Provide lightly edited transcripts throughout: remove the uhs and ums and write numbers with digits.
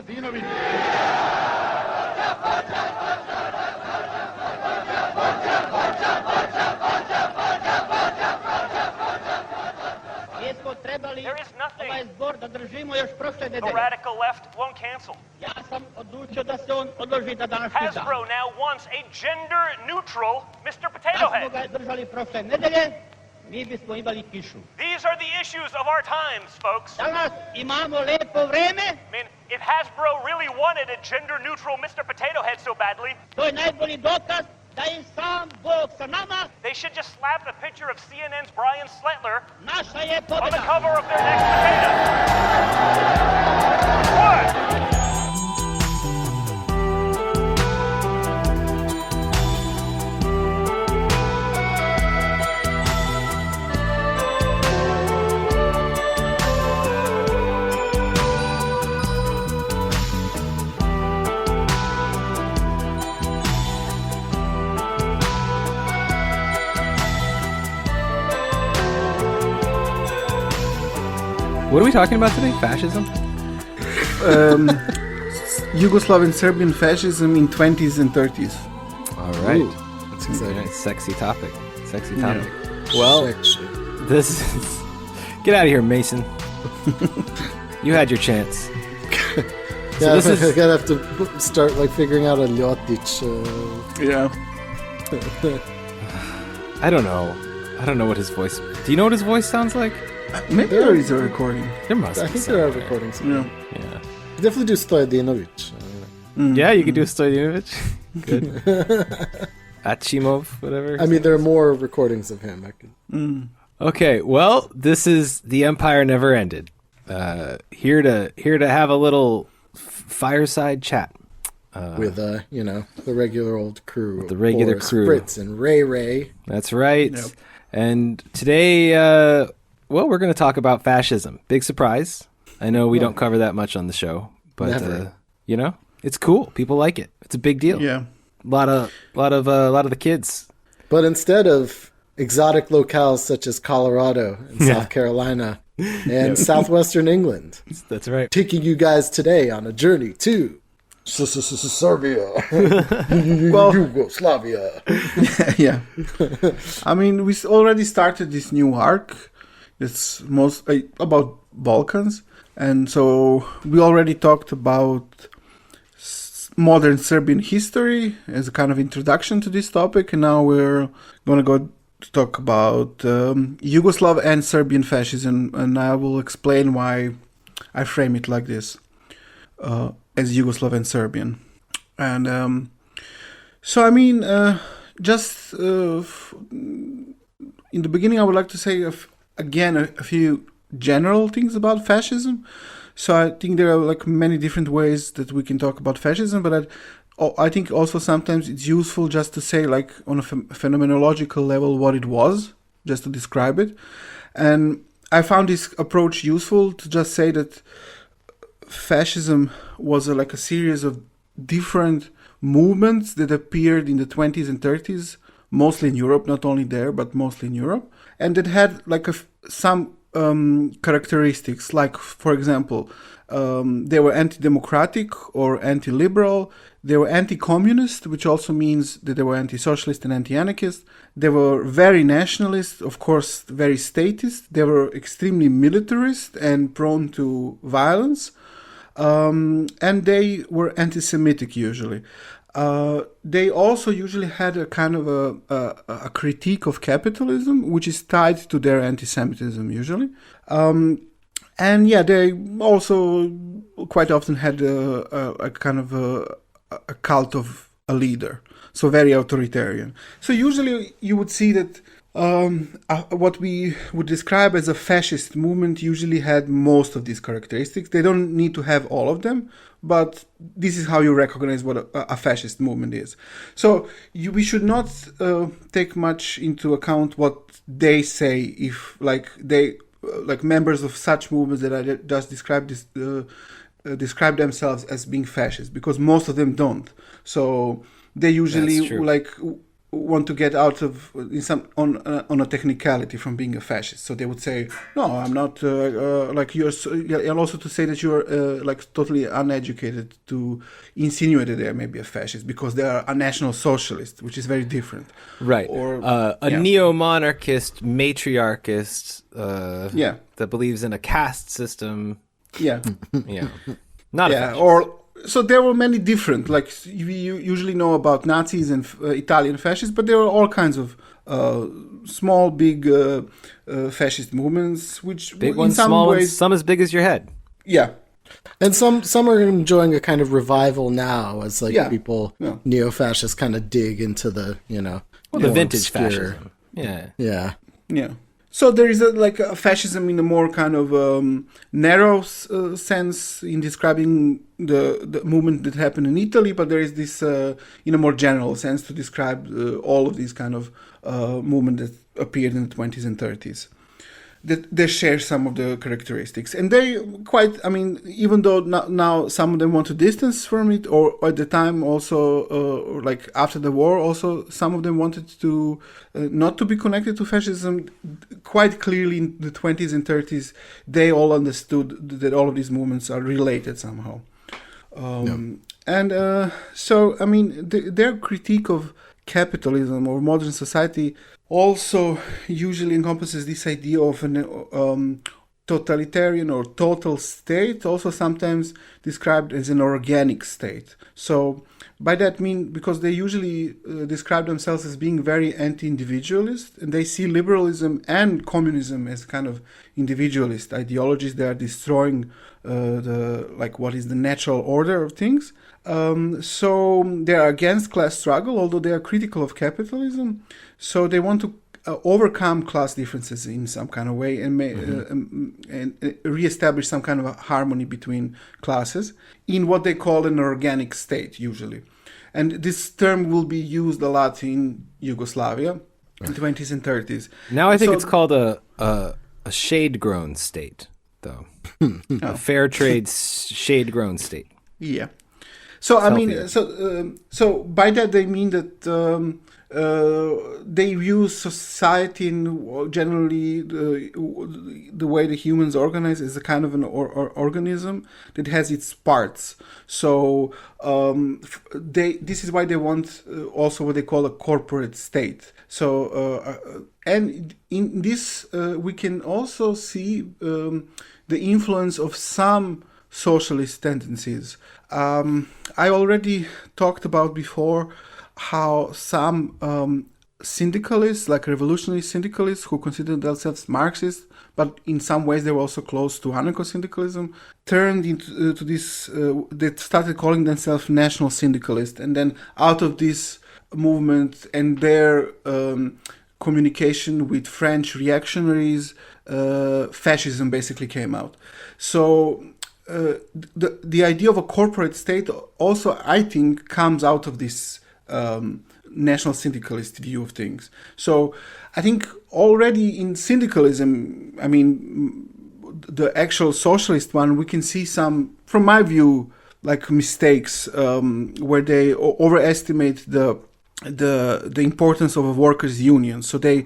Stojadinović. There is nothing the The radical left won't cancel. Hasbro now wants a gender-neutral Mr. Potato Head. These are the issues of our times, folks. I mean, if Hasbro really wanted a gender-neutral Mr. Potato Head so badly, they should just slap a picture of CNN's Brian Sletler on the cover of their next potato. What? What are we talking about today? Fascism? Yugoslav and Serbian fascism in 20s and 30s. All right. Ooh, that's exciting. Nice. Sexy topic. Yeah. Well, Sexy. this is... Get out of here, Mason. You had your chance. Yeah, this is- I gotta have to start like figuring out a Ljotić. Yeah. I don't know. I don't know what his voice... Do you know what his voice sounds like? Maybe there is a recording. There must I be think there are somewhere. recordings. Yeah. Yeah. Definitely do Stojadinović. Yeah, you could do Stojadinović. Good. Achimov, whatever. I mean, there are more recordings of him. I could. Okay, well, this is The Empire Never Ended. Here to have a little fireside chat. With the regular old crew. the regular Boris, crew. Fritz and Ray. That's right. Yep. And today, well, we're going to talk about fascism. Big surprise. I know we don't cover that much on the show, but Never. It's cool. People like it. It's a big deal. Yeah. A lot of the kids. But instead of exotic locales such as Colorado and South Carolina and southwestern England, That's right. taking you guys today on a journey to Serbia, Yugoslavia. Yeah. I mean, we already started this new arc. It's about Balkans. And so we already talked about modern Serbian history as a kind of introduction to this topic. And now we're going to go to talk about Yugoslav and Serbian fascism. And I will explain why I frame it like this, as Yugoslav and Serbian. And so, I mean, just in the beginning, I would like to say, again, a few general things about fascism. So I think there are like many different ways that we can talk about fascism, but I think also sometimes it's useful just to say, like, on a phenomenological level what it was, just to describe it. And I found this approach useful to just say that fascism was like a series of different movements that appeared in the 20s and 30s, mostly in Europe, not only there, but mostly in Europe, and that had like some characteristics, like, for example, they were anti-democratic or anti-liberal, they were anti-communist, which also means that they were anti-socialist and anti-anarchist, they were very nationalist, of course, very statist, they were extremely militarist and prone to violence, and they were anti-Semitic usually. They also usually had a kind of a critique of capitalism, which is tied to their anti-Semitism usually. And yeah, they also quite often had a kind of a cult of a leader, so very authoritarian. So usually you would see that what we would describe as a fascist movement usually had most of these characteristics. They don't need to have all of them, but this is how you recognize what a fascist movement is. So we should not take much into account what they say, if like members of such movements that I just described describe themselves as being fascist, because most of them don't. So they usually want to get out of on a technicality from being a fascist. So they would say, no, I'm not like you're, and also to say that you're like totally uneducated to insinuate that they may be a fascist because they are a national socialist, which is very different. Right. Or a neo-monarchist, matriarchist that believes in a caste system. Yeah. Yeah. Not a fascist. Or so there were many different, like you usually know about Nazis and Italian fascists, but there were all kinds of small, big fascist movements, which big in ones, some small ways, ones, some as big as your head. Yeah. And some are enjoying a kind of revival now as people, neo-fascists kind of dig into the, the vintage obscure. fascism. Yeah. Yeah. Yeah. So there is a fascism in a more kind of narrow sense in describing the movement that happened in Italy, but there is this in a more general sense to describe all of these kind of movement that appeared in the 20s and 30s. That they share some of the characteristics, and they quite. I mean, even though now some of them want to distance from it, or at the time also, like after the war, also some of them wanted to not to be connected to fascism. Quite clearly, in the 20s and 30s, they all understood that all of these movements are related somehow. And so, I mean, their critique of capitalism or modern society also usually encompasses this idea of an totalitarian or total state, also sometimes described as an organic state. So by that mean, because they usually describe themselves as being very anti-individualist, and they see liberalism and communism as kind of individualist ideologies that are destroying what is the natural order of things. So they are against class struggle, although they are critical of capitalism. So they want to overcome class differences in some kind of way and and reestablish some kind of a harmony between classes in what they call an organic state, usually. And this term will be used a lot in Yugoslavia in the 20s and 30s. Now I think it's called a shade-grown state, though. A fair trade shade-grown state. Yeah. So I mean, so by that they mean that they view society and generally the way the humans organize is a kind of an organism that has its parts. So this is why they want also what they call a corporate state. So and in this we can also see the influence of some socialist tendencies. I already talked about before how some syndicalists, like revolutionary syndicalists who consider themselves Marxist, but in some ways they were also close to anarcho-syndicalism, turned into this, they started calling themselves national syndicalists. And then out of this movement and their communication with French reactionaries, fascism basically came out. So the idea of a corporate state also, I think, comes out of this national syndicalist view of things. So I think already in syndicalism, I mean, the actual socialist one, we can see some, from my view, like mistakes where they overestimate the importance of a workers' union. So they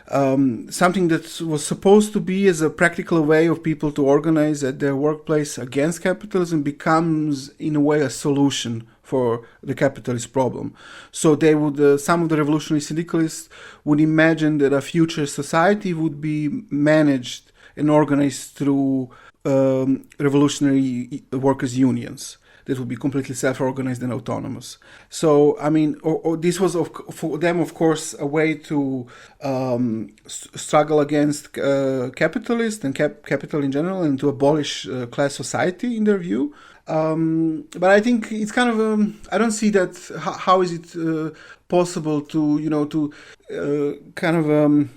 something that was supposed to be as a practical way of people to organize at their workplace against capitalism becomes in a way a solution for the capitalist problem. So they would, some of the revolutionary syndicalists would imagine that a future society would be managed and organized through revolutionary workers' unions that would be completely self-organized and autonomous. So, I mean, this was for them, of course, a way to struggle against capitalists and capital in general, and to abolish class society in their view. But I think it's kind of I don't see that. How is it possible to kind of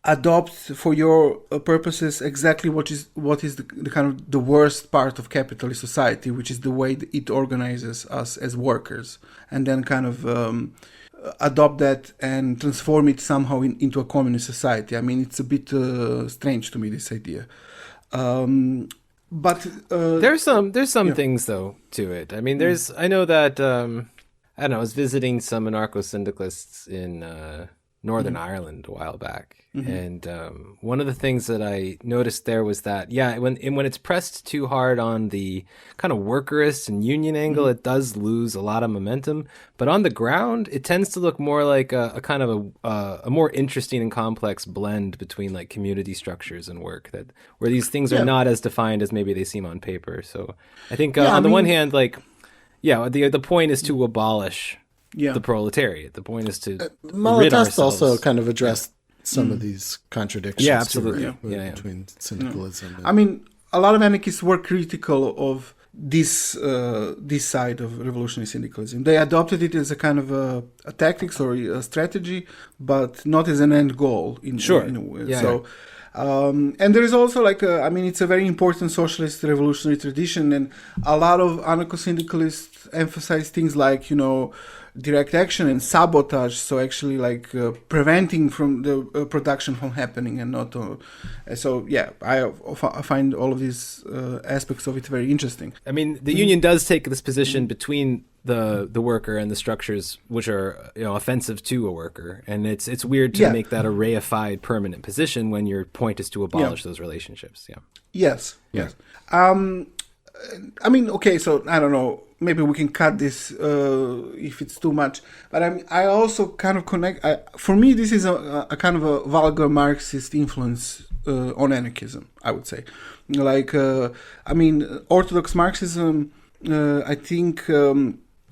adopt for your purposes exactly what is the kind of the worst part of capitalist society, which is the way it organizes us as workers, and then kind of adopt that and transform it somehow into a communist society. I mean, it's a bit strange to me, this idea. But there's some things though to it. I mean, I know that I don't know, I was visiting some anarcho-syndicalists in Northern Ireland a while back. And one of the things that I noticed there was that, when it's pressed too hard on the kind of workerist and union angle, it does lose a lot of momentum. But on the ground, it tends to look more like a kind of a more interesting and complex blend between like community structures and work, that where these things are not as defined as maybe they seem on paper. So I think on the one hand, like, the point is to abolish the proletariat. The point is to rid ourselves. Also kind of addressed some of these contradictions. Yeah, absolutely. Between syndicalism. I mean, a lot of anarchists were critical of this side of revolutionary syndicalism. They adopted it as a kind of a tactics or a strategy, but not as an end goal in a way. And there is also it's a very important socialist revolutionary tradition, and a lot of anarcho-syndicalists emphasize things like, direct action and sabotage, so actually preventing from the production from happening and not I find all of these aspects of it very interesting. I mean, the union does take this position between the worker and the structures which are offensive to a worker, and it's weird to make that a reified permanent position when your point is to abolish those relationships. Yes. I mean, okay, so I don't know, maybe we can cut this if it's too much, but I also kind of connect, for me this is a kind of a vulgar Marxist influence on anarchism, I would say. Orthodox Marxism, I think,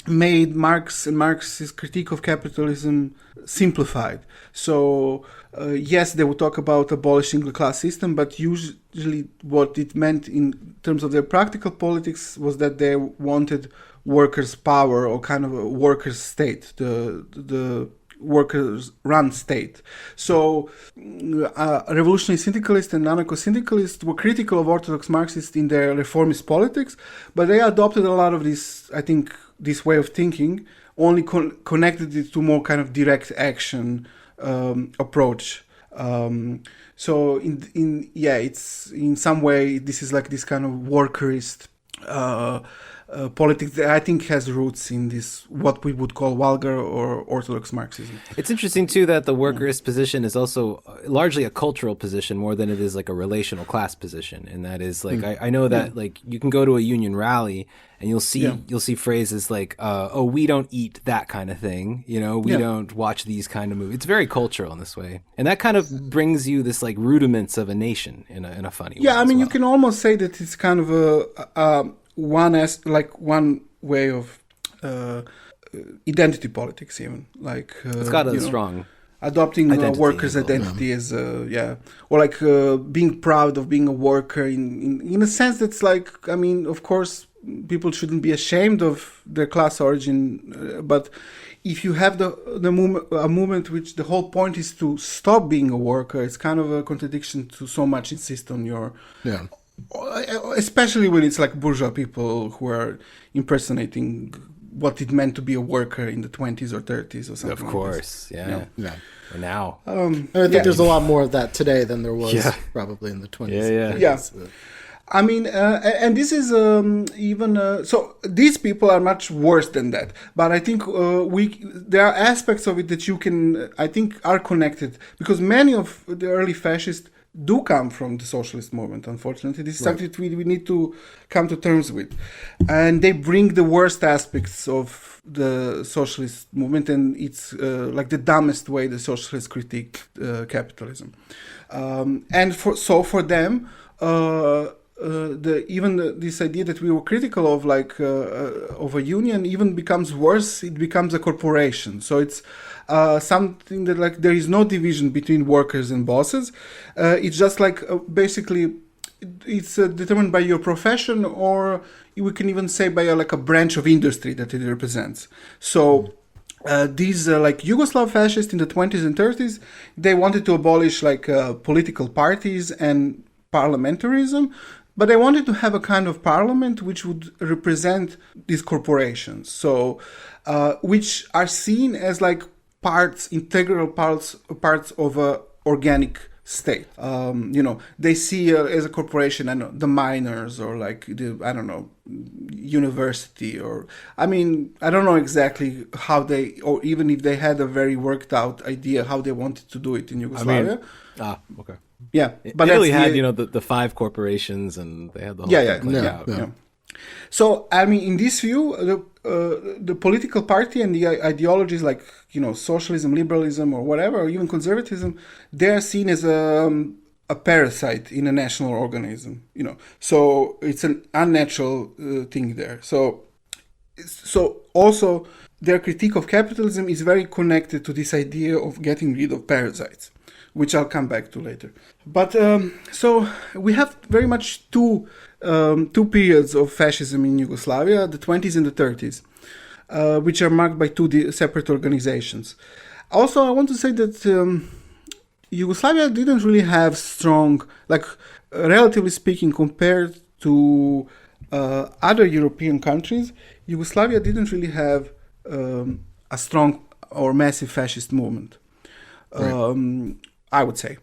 made Marx and Marx's critique of capitalism simplified. So yes, they would talk about abolishing the class system, but usually what it meant in terms of their practical politics was that they wanted workers' power, or kind of a workers' state, the workers-run state. So revolutionary syndicalists and anarcho-syndicalists were critical of Orthodox Marxists in their reformist politics, but they adopted a lot of this, I think, this way of thinking, only connected it to more kind of direct action approach. So it's in some way this is like this kind of workerist politics that I think has roots in this, what we would call vulgar or Orthodox Marxism. It's interesting too that the workerist position is also largely a cultural position more than it is like a relational class position, and that is like I know that like you can go to a union rally and you'll see phrases like we don't eat that kind of thing, we don't watch these kind of movies. It's very cultural in this way, and that kind of brings you this like rudiments of a nation in a funny way. I mean, you can almost say that it's kind of one way of identity politics, even it's got a strong adopting workers' identity as or like being proud of being a worker in a sense that's like, I mean, of course people shouldn't be ashamed of their class origin, but if you have a movement which the whole point is to stop being a worker, it's kind of a contradiction to so much insist on your especially when it's like bourgeois people who are impersonating what it meant to be a worker in the 20s or 30s or something. Of course, Or now. I think there's a lot more of that today than there was probably in the 20s. I mean, and this is so these people are much worse than that. But I think there are aspects of it that you can, I think, are connected, because many of the early fascists do come from the socialist movement. Unfortunately, this is something that we need to come to terms with, and they bring the worst aspects of the socialist movement, and it's like the dumbest way the socialists critique capitalism, and for them. This idea that we were critical of, of a union, even becomes worse. It becomes a corporation. So it's something that there is no division between workers and bosses. It's just basically it's determined by your profession, or we can even say by a branch of industry that it represents. So these Yugoslav fascists in the 20s and 30s, they wanted to abolish political parties and parliamentarism. But they wanted to have a kind of parliament which would represent these corporations, so which are seen as integral parts of a organic state. They see as a corporation, I don't know, the miners or like university, or I don't know exactly how they, or even if they had a very worked out idea how they wanted to do it in Yugoslavia. Okay. Yeah, but Italy had the 5 corporations, and they had the whole thing. Yeah. So in this view, the political party and the ideologies like socialism, liberalism, or whatever, or even conservatism, they are seen as a parasite in a national organism. So it's an unnatural thing there. So also their critique of capitalism is very connected to this idea of getting rid of parasites, which I'll come back to later. But so we have very much two periods of fascism in Yugoslavia, the 20s and the 30s, which are marked by 2 separate organizations. Also, I want to say that Yugoslavia didn't really have strong, relatively speaking, compared to other European countries, Yugoslavia didn't really have a strong or massive fascist movement. Right. I would say.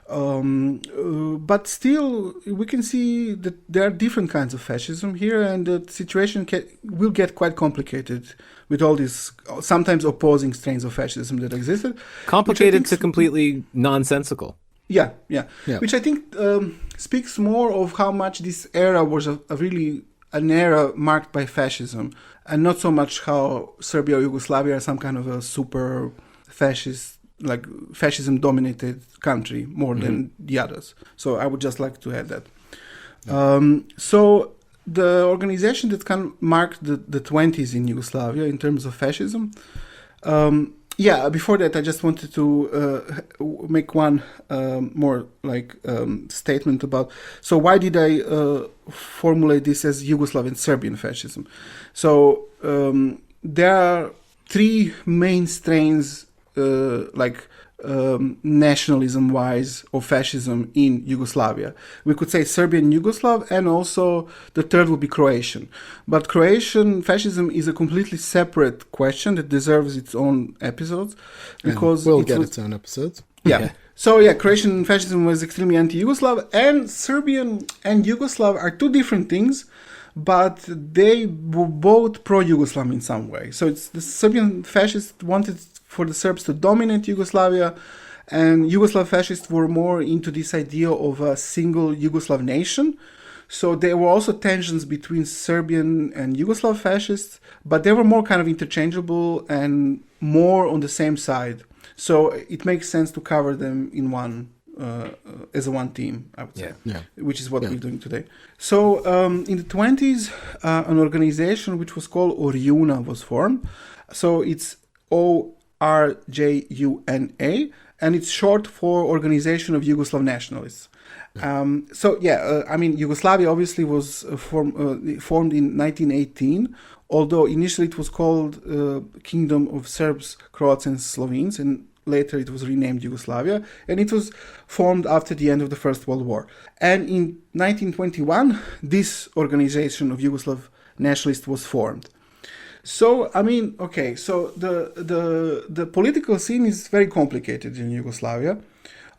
But still, we can see that there are different kinds of fascism here, and the situation will get quite complicated with all these sometimes opposing strains of fascism that existed. Complicated to completely nonsensical. Yeah. Which I think speaks more of how much this era was an era marked by fascism, and not so much how Serbia or Yugoslavia are some kind of a super fascist, fascism-dominated country more than the others. So I would just like to add that. So the organization that can mark the 20s in Yugoslavia in terms of fascism, before that I just wanted to make one more statement about, so why did I formulate this as Yugoslav and Serbian fascism? So there are 3 main strains nationalism-wise of fascism in Yugoslavia. We could say Serbian Yugoslav, and also the third would be Croatian. But Croatian fascism is a completely separate question that deserves its own episodes, because will get its own episodes. Yeah. So Croatian fascism was extremely anti-Yugoslav, and Serbian and Yugoslav are 2 different things, but they were both pro-Yugoslav in some way. So it's the Serbian fascists wanted for the Serbs to dominate Yugoslavia, and Yugoslav fascists were more into this idea of a single Yugoslav nation. So there were also tensions between Serbian and Yugoslav fascists, but they were more kind of interchangeable and more on the same side. So it makes sense to cover them in one as one team, I would say, which is what we're doing today. So in the 20s, an organization which was called ORJUNA was formed. So it's ORJUNA, and it's short for Organization of Yugoslav Nationalists. Yugoslavia obviously was formed in 1918, although initially it was called Kingdom of Serbs, Croats and Slovenes, and later it was renamed Yugoslavia, and it was formed after the end of the First World War. And in 1921, this Organization of Yugoslav Nationalists was formed. So, so the political scene is very complicated in Yugoslavia,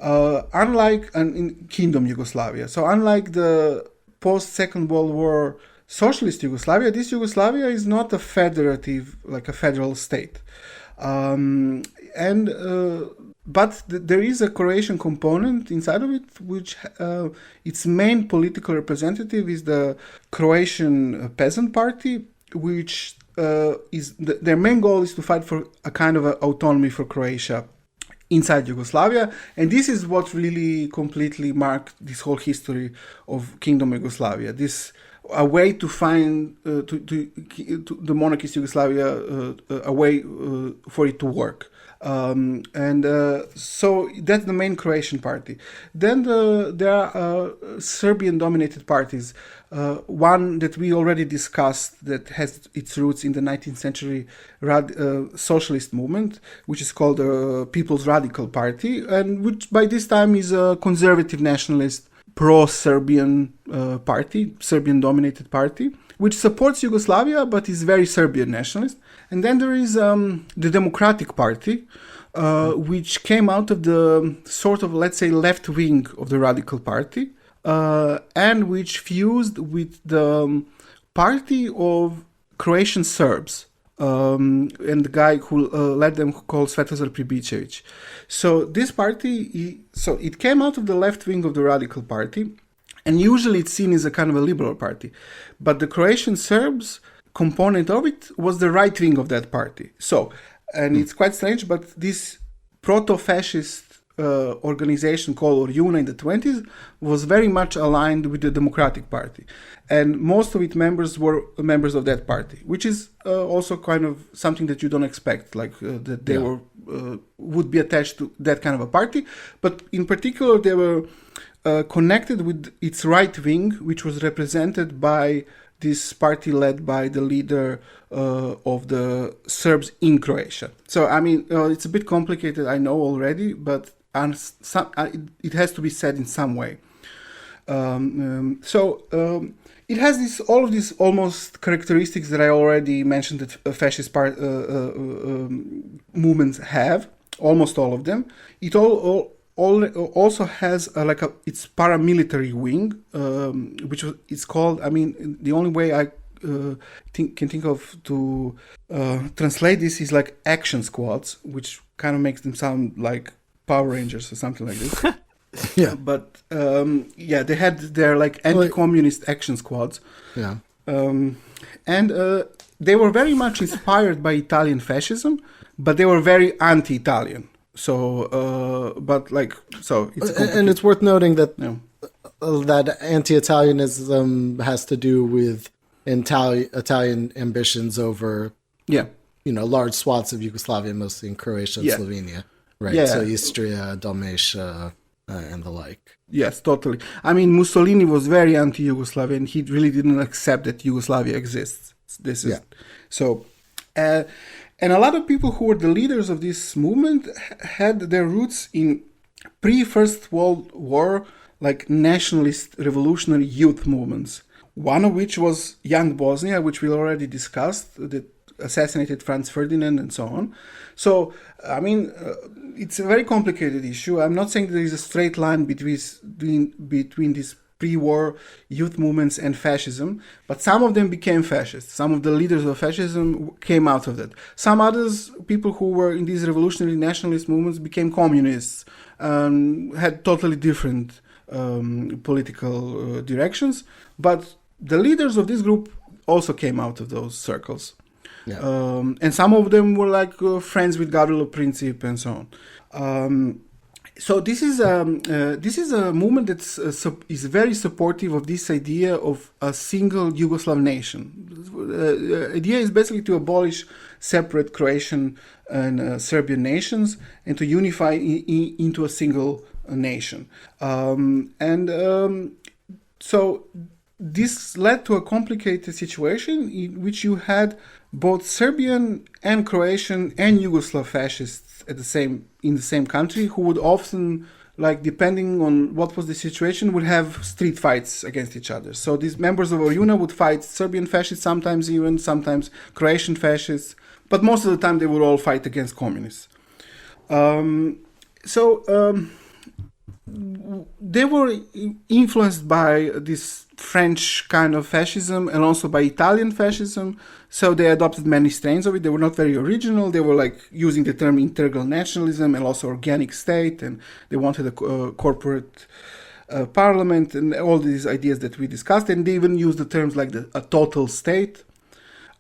unlike in Kingdom Yugoslavia. So unlike the post-Second World War socialist Yugoslavia, this Yugoslavia is not a federative, like a federal state. But there is a Croatian component inside of it, which its main political representative is the Croatian Peasant Party, which their main goal is to fight for a kind of autonomy for Croatia inside Yugoslavia, and this is what really completely marked this whole history of Kingdom Yugoslavia. This a way to find to the monarchist Yugoslavia a way for it to work. So that's the main Croatian party. Then there are Serbian-dominated parties. One that we already discussed that has its roots in the 19th century socialist movement, which is called the People's Radical Party, and which by this time is a conservative nationalist pro-Serbian party, Serbian-dominated party, which supports Yugoslavia but is very Serbian nationalist. And then there is the Democratic Party, which came out of the sort of, let's say, left wing of the Radical Party, and which fused with the party of Croatian Serbs, and the guy who led them called Svetozar Pribicevic. So this party, it came out of the left wing of the Radical Party, and usually it's seen as a kind of a liberal party. But the Croatian Serbs component of it was the right wing of that party. So, and it's quite strange, but this proto-fascist organization called ORJUNA in the 20s was very much aligned with the Democratic Party. And most of its members were members of that party, which is also kind of something that you don't expect, like that they would be attached to that kind of a party. But in particular, they were connected with its right wing, which was represented by this party led by the leader of the Serbs in Croatia. So, I mean, it's a bit complicated, I know already, but it has to be said in some way. It has all of these almost characteristics that I already mentioned that fascist movements have, almost all of them. It also has its paramilitary wing, which it's called. I mean, the only way I can think of to translate this is like action squads, which kind of makes them sound like Power Rangers or something like this. Yeah, but they had their like anti-communist action squads. Yeah, and they were very much inspired by Italian fascism, but they were very anti-Italian. So, and it's worth noting that that anti-Italianism has to do with Italian ambitions over, large swaths of Yugoslavia, mostly in Croatia and Slovenia, right? Yeah. So Istria, Dalmatia, and the like. Yes, totally. I mean, Mussolini was very anti-Yugoslavia, and he really didn't accept that Yugoslavia exists. So. And a lot of people who were the leaders of this movement had their roots in pre-First World War, like nationalist revolutionary youth movements. One of which was Young Bosnia, which we already discussed, that assassinated Franz Ferdinand and so on. So, I mean, it's a very complicated issue. I'm not saying there is a straight line between these pre-war youth movements and fascism, but some of them became fascists. Some of the leaders of fascism came out of that. Some others, people who were in these revolutionary nationalist movements, became communists, had totally different political directions. But the leaders of this group also came out of those circles. Yeah. And some of them were like friends with Gavrilo Princip and so on. So this is a movement that is very supportive of this idea of a single Yugoslav nation. The idea is basically to abolish separate Croatian and Serbian nations and to unify into a single nation. So this led to a complicated situation in which you had both Serbian and Croatian and Yugoslav fascists in the same country, who would often, like, depending on what was the situation, would have street fights against each other. So these members of ORJUNA would fight Serbian fascists, sometimes Croatian fascists, but most of the time they would all fight against communists. They were influenced by this French kind of fascism and also by Italian fascism, so they adopted many strains of it. They were not very original. They were like using the term integral nationalism and also organic state, and they wanted a corporate parliament and all these ideas that we discussed, and they even used the terms like a total state.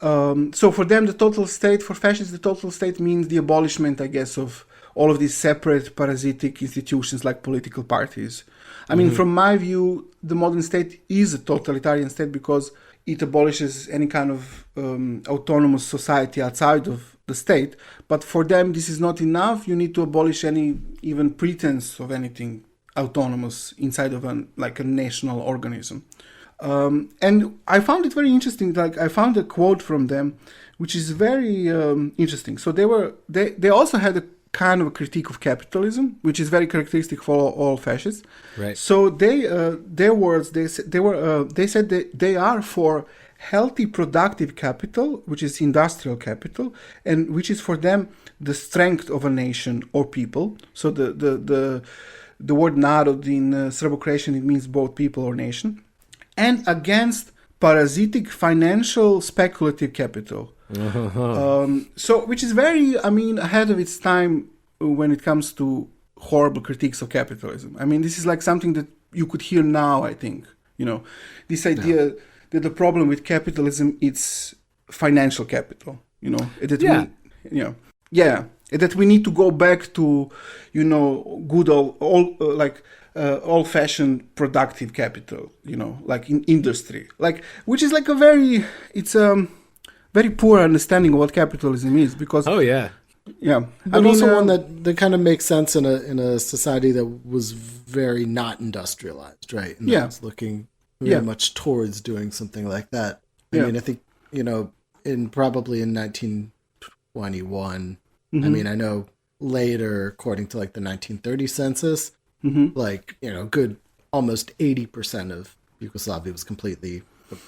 So for them, for fascists, the total state means the abolishment, I guess, of all of these separate parasitic institutions like political parties. I mean, from my view, the modern state is a totalitarian state because it abolishes any kind of autonomous society outside of the state. But for them, this is not enough. You need to abolish any even pretense of anything autonomous inside of a national organism. And I found it very interesting. Like, I found a quote from them, which is very interesting. So they also had a kind of a critique of capitalism, which is very characteristic for all fascists. Right. So their words, they said that they are for healthy productive capital, which is industrial capital, and which is for them the strength of a nation or people. So the word narod in Serbo-Croatian, it means both people or nation. And against parasitic financial speculative capital. So, which is very, ahead of its time when it comes to horrible critiques of capitalism. This is like something that you could hear now, I think. This idea that the problem with capitalism is financial capital. That we need to go back to, good old-fashioned productive capital, like in industry, which is like it's a very poor understanding of what capitalism is, because but also one that kind of makes sense in a society that was very not industrialized, right? And was looking very much towards doing something like that. I think probably in 1921. I know later, according to like the 1930 census, good almost 80% of Yugoslavia was completely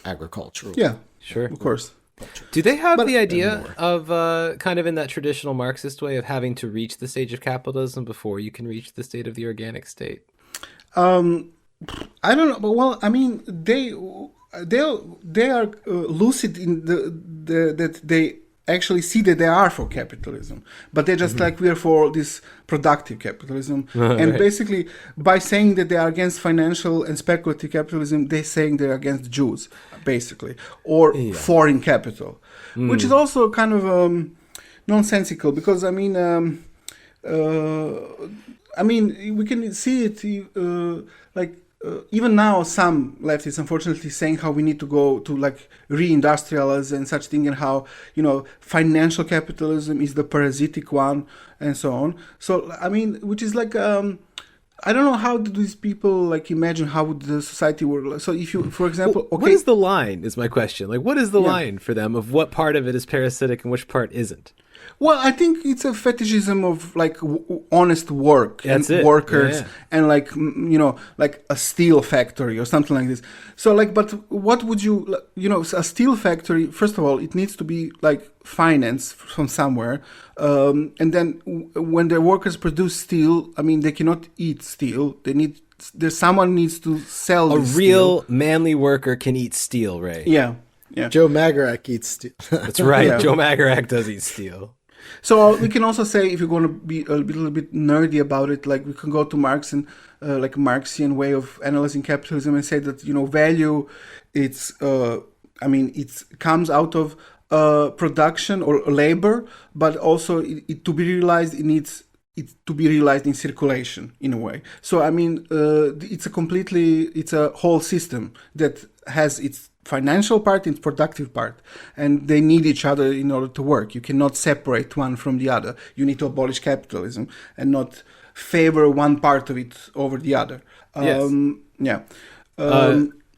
agricultural. Yeah, sure, of course. Do they have the idea of kind of in that traditional Marxist way of having to reach the stage of capitalism before you can reach the state of the organic state? I don't know. But they are lucid in that they actually see that they are for capitalism, but they're just like we are for this productive capitalism. And basically, by saying that they are against financial and speculative capitalism, they're saying they're against Jews, basically, or foreign capital, which is also kind of nonsensical, because we can see it even now, some leftists unfortunately saying how we need to go to reindustrialize and such thing, and how financial capitalism is the parasitic one and so on. So which is I don't know, how do these people imagine how would the society work? So if you, for example, what is the line? Is my question. What is the line for them of what part of it is parasitic and which part isn't? Well, I think it's a fetishism of honest work and workers and a steel factory or something like this. So but what would you, a steel factory, first of all, it needs to be financed from somewhere. And then when the workers produce steel, they cannot eat steel. Someone needs to sell this real steel. Manly worker can eat steel, Ray. Yeah. Joe Magarak eats steel. That's right. Joe Magarak does eat steel. So we can also say, if you're going to be a little bit nerdy about it, we can go to Marx and Marxian way of analyzing capitalism and say that value, it comes out of production or labor, but also to be realized, it needs it to be realized in circulation in a way. So it's a whole system that has its financial part, its productive part, and they need each other in order to work. You cannot separate one from the other. You need to abolish capitalism and not favor one part of it over the other.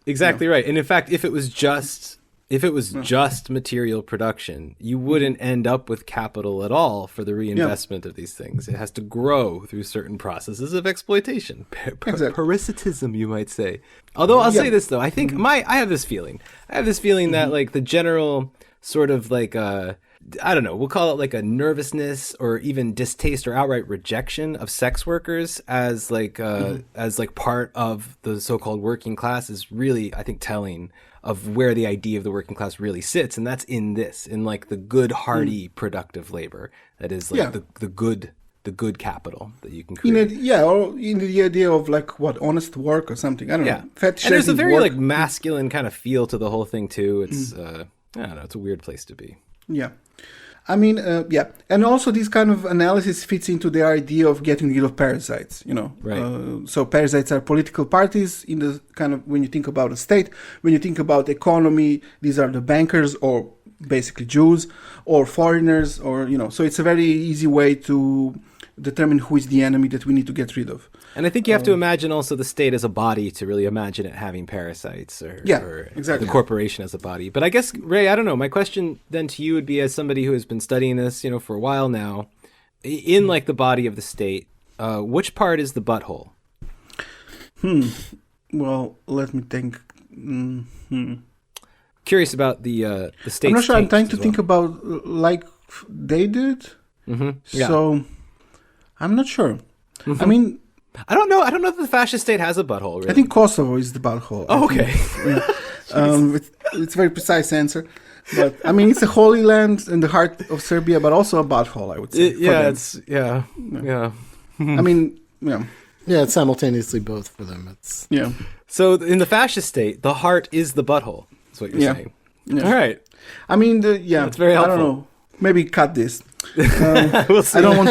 Exactly right. And in fact, if it was just material production, you wouldn't end up with capital at all for the reinvestment of these things. It has to grow through certain processes of exploitation. Parasitism, you might say. Although I'll say this, though. I think I have this feeling. that the general sort of I don't know, we'll call it a nervousness or even distaste or outright rejection of sex workers as part of the so-called working class is really, I think, telling of where the idea of the working class really sits, and that's in the good, hearty, productive labor that is the good capital that you can create. Or in the idea of honest work or something. I don't know. And there's a very masculine kind of feel to the whole thing too. It's I don't know. It's a weird place to be. Yeah. And also this kind of analysis fits into the idea of getting rid of parasites, Right. So parasites are political parties in the kind of, when you think about a state, when you think about economy, these are the bankers or basically Jews or foreigners or, so it's a very easy way to determine who is the enemy that we need to get rid of. And I think you have to imagine also the state as a body to really imagine it having parasites or exactly. the corporation as a body. But I guess, Ray, I don't know. My question then to you would be, as somebody who has been studying this, for a while now, in the body of the state, which part is the butthole? Well, let me think. curious about the state's I'm not sure. I'm trying to well. think about like they did. Yeah. So I'm not sure. I mean, I don't know. I don't know that the fascist state has a butthole. Really. I think Kosovo is the butthole. Oh, okay. It's a very precise answer. But I mean, it's a holy land in the heart of Serbia, but also a butthole, I would say. Yeah. I mean, yeah. Yeah, it's simultaneously both for them. It's So in the fascist state, the heart is the butthole. That's what you're saying. Yeah. All right. I mean, that's very helpful. I don't know. Maybe cut this. We'll see. I don't want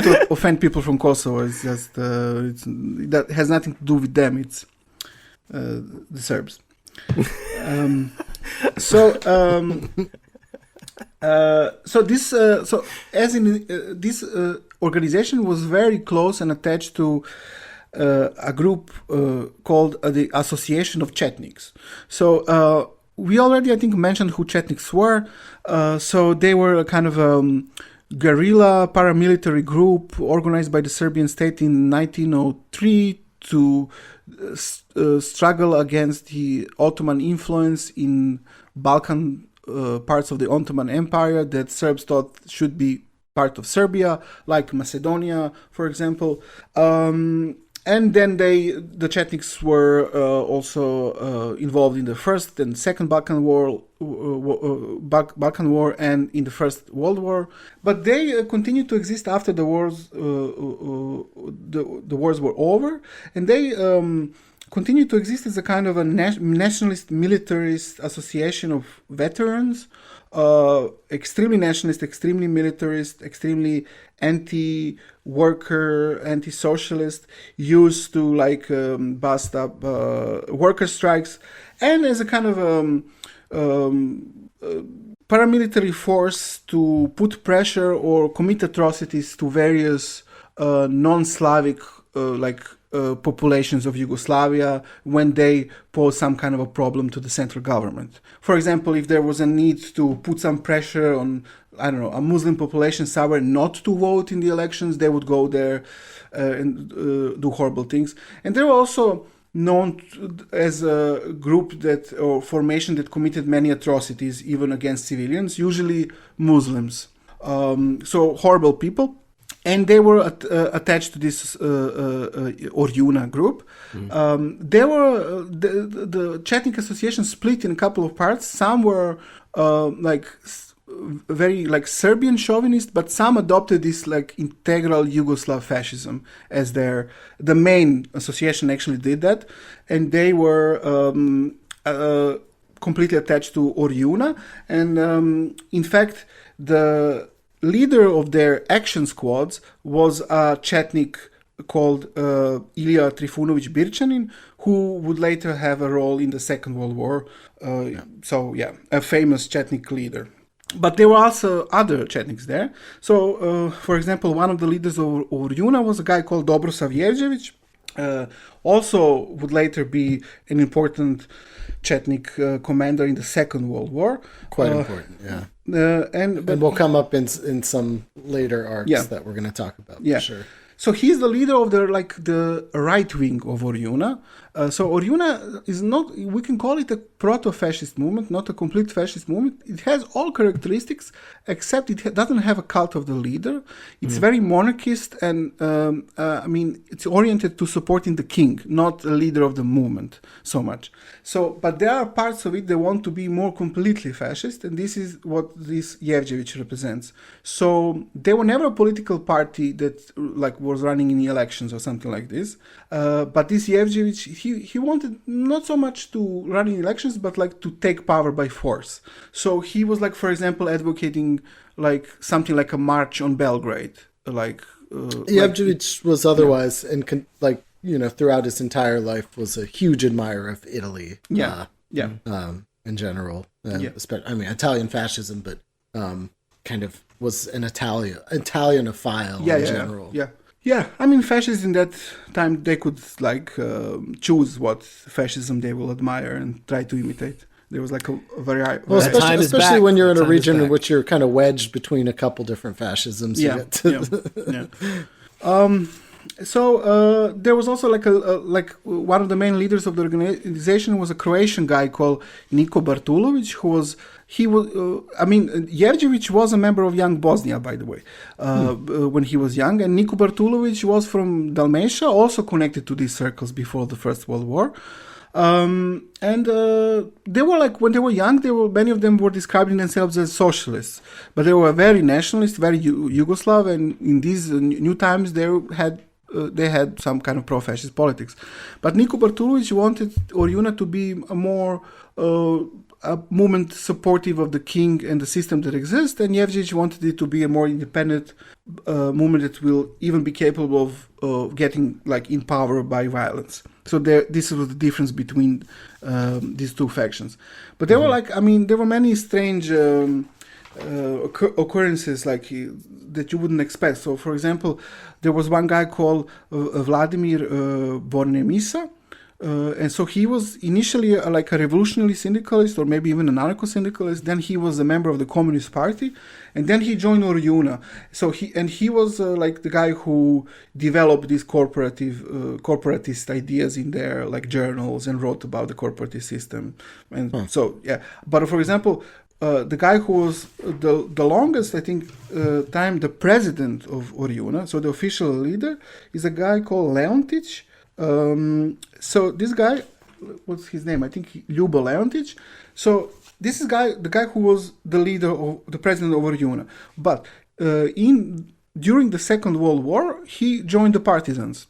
to offend people from Kosovo. It's just that has nothing to do with them. It's the Serbs. So this organization was very close and attached to a group called the Association of Chetniks. So we already, I think, mentioned who Chetniks were. So they were a kind of guerrilla paramilitary group organized by the Serbian state in 1903 to struggle against the Ottoman influence in Balkan parts of the Ottoman Empire that Serbs thought should be part of Serbia, like Macedonia, for example. And then the Chetniks were also involved in the First and Second Balkan War, and in the First World War. But they continued to exist after the wars. The wars were over, and they continued to exist as a kind of a nationalist, militarist association of veterans. Extremely nationalist, extremely militarist, extremely anti-worker, anti-socialist, used to bust up worker strikes, and as a kind of paramilitary force to put pressure or commit atrocities to various non-Slavic populations of Yugoslavia when they pose some kind of a problem to the central government. For example, if there was a need to put some pressure on, I don't know, a Muslim population somewhere not to vote in the elections, they would go there and do horrible things. And they were also known as a group or formation that committed many atrocities, even against civilians, usually Muslims. So horrible people. And they were attached to this ORJUNA group. They were the Chetnik Association split in a couple of parts. Some were very Serbian chauvinist, but some adopted this integral Yugoslav fascism as the main association actually did that, and they were completely attached to ORJUNA. And in fact, the leader of their action squads was a Chetnik called Ilija Trifunović Birčanin, who would later have a role in the Second World War. So, a famous Chetnik leader. But there were also other Chetniks there. So, for example, one of the leaders of ORJUNA was a guy called Dobrosav Jevđević. Also would later be an important Chetnik commander in the Second World War. Quite important, yeah. And we'll come up in some later arcs that we're going to talk about. Yeah, for sure. So he's the leader of the right wing of ORJUNA. So ORJUNA is not, we can call it a proto-fascist movement, not a complete fascist movement. It has all characteristics, except it doesn't have a cult of the leader. It's very monarchist, and it's oriented to supporting the king, not the leader of the movement so much. So, but there are parts of it that want to be more completely fascist, and this is what this Jevđević represents. So they were never a political party that was running in the elections or something like this. But this Jevđević, he wanted not so much to run in elections, but to take power by force. So he was for example, advocating something like a march on Belgrade. Jevđević was otherwise, and throughout his entire life, was a huge admirer of Italy. In general, especially, Italian fascism, but kind of was an Italianophile in general. Yeah, fascists in that time, they could choose what fascism they will admire and try to imitate. There was a very high... Well, especially when you're in a region in which you're kind of wedged between a couple different fascisms. So there was also like one of the main leaders of the organization was a Croatian guy called Niko Bartulović, Jevđević was a member of Young Bosnia, by the way, when he was young, and Niko Bartulović was from Dalmatia, also connected to these circles before the First World War. They were like, when they were young, many of them were describing themselves as socialists, but they were very nationalist, very Yugoslav, and in these new times they had some kind of pro-fascist politics. But Niko Bartulović wanted ORJUNA to be a movement supportive of the king and the system that exists, and Jevđević wanted it to be a more independent movement that will even be capable of getting like in power by violence. So this was the difference between these two factions. But there were there were many strange occurrences that you wouldn't expect. So, for example, there was one guy called Vladimir Bornemisa, and so he was initially a revolutionary syndicalist or maybe even an anarcho-syndicalist. Then he was a member of the Communist Party, and then he joined ORJUNA. So he was the guy who developed these corporatist ideas in their journals and wrote about the corporatist system. And so but for example, the guy who was the longest, I think, time the president of ORJUNA, so the official leader, is a guy called Ljotić. So this guy, what's his name? I think Ljubo Ljotić. So this is the guy who was the leader of the president of ORJUNA. But during the Second World War, he joined the partisans.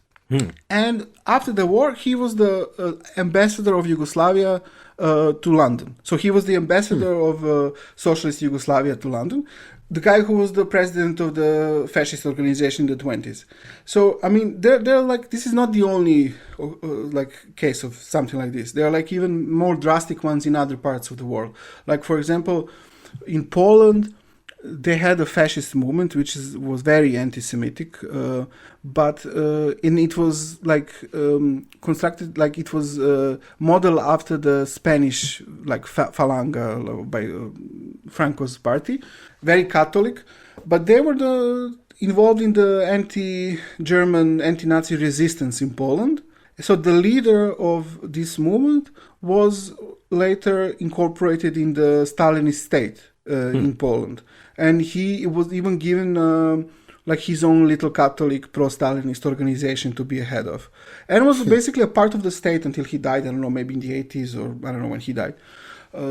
And after the war, he was the ambassador of Yugoslavia to London. So he was the ambassador of Socialist Yugoslavia to London, the guy who was the president of the fascist organization in the 20s. So, they're this is not the only case of something like this. There are even more drastic ones in other parts of the world. Like, for example, in Poland, they had a fascist movement which was very anti-Semitic, but it was constructed it was modeled after the Spanish Falanga by Franco's party, very Catholic, but they were involved in the anti-German, anti-Nazi resistance in Poland. So the leader of this movement was later incorporated in the Stalinist state in Poland. And he was even given his own little Catholic pro-Stalinist organization to be a head of. And was basically a part of the state until he died, I don't know, maybe in the 80s or I don't know when he died.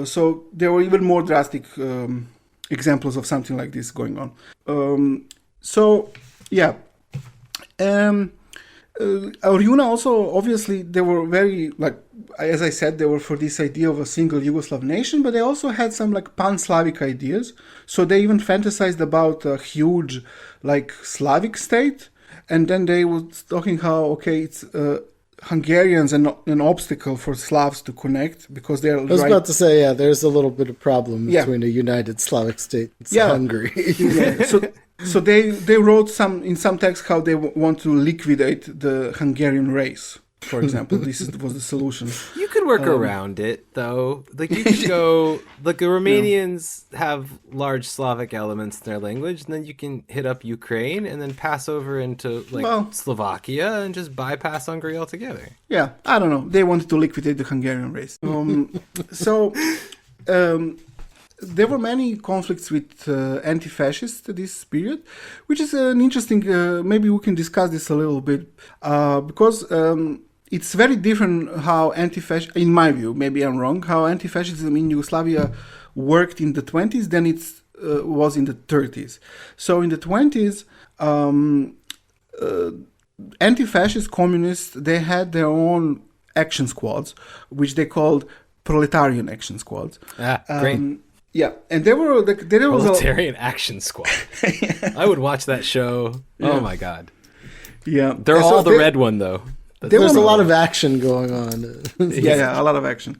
So there were even more drastic examples of something like this going on. ORJUNA also, obviously, they were very, as I said, they were for this idea of a single Yugoslav nation, but they also had some pan-Slavic ideas. So they even fantasized about a huge Slavic state, and then they were talking how it's Hungarians and an obstacle for Slavs to connect because they're. I was about to say, there's a little bit of problem between a united Slavic state and Hungary. So they wrote in some texts how they want to liquidate the Hungarian race, for example. This was the solution. You could work around it, though. You could go. The Romanians have large Slavic elements in their language, and then you can hit up Ukraine and then pass over into Slovakia and just bypass Hungary altogether. Yeah, I don't know. They wanted to liquidate the Hungarian race. There were many conflicts with anti-fascists this period, which is an interesting, maybe we can discuss this a little bit, because it's very different how in my view, maybe I'm wrong, how anti-fascism in Yugoslavia worked in the 20s than it was in the 30s. So in the 20s, anti-fascist communists, they had their own action squads, which they called Proletarian Action Squads. Great. Yeah, and there was Proletarian Action Squad. I would watch that show. Yeah. Oh my god. Yeah, they're all the red one though. There's a lot of action going on. yeah, a lot of action.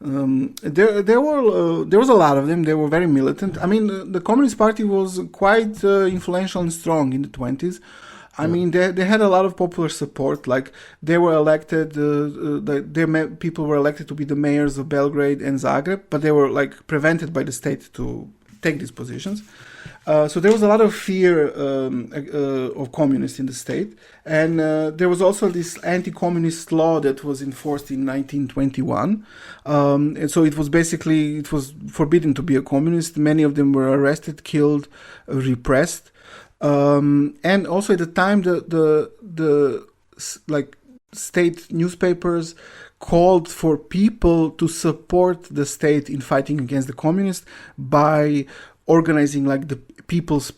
There was a lot of them. They were very militant. The Communist Party was quite influential and strong in the 20s. They had a lot of popular support. They were elected, people were elected to be the mayors of Belgrade and Zagreb, but they were prevented by the state to take these positions. So there was a lot of fear of communists in the state. And there was also this anti-communist law that was enforced in 1921. And so it was forbidden to be a communist. Many of them were arrested, killed, repressed. And also at the time, the state newspapers called for people to support the state in fighting against the communists by organizing like the people's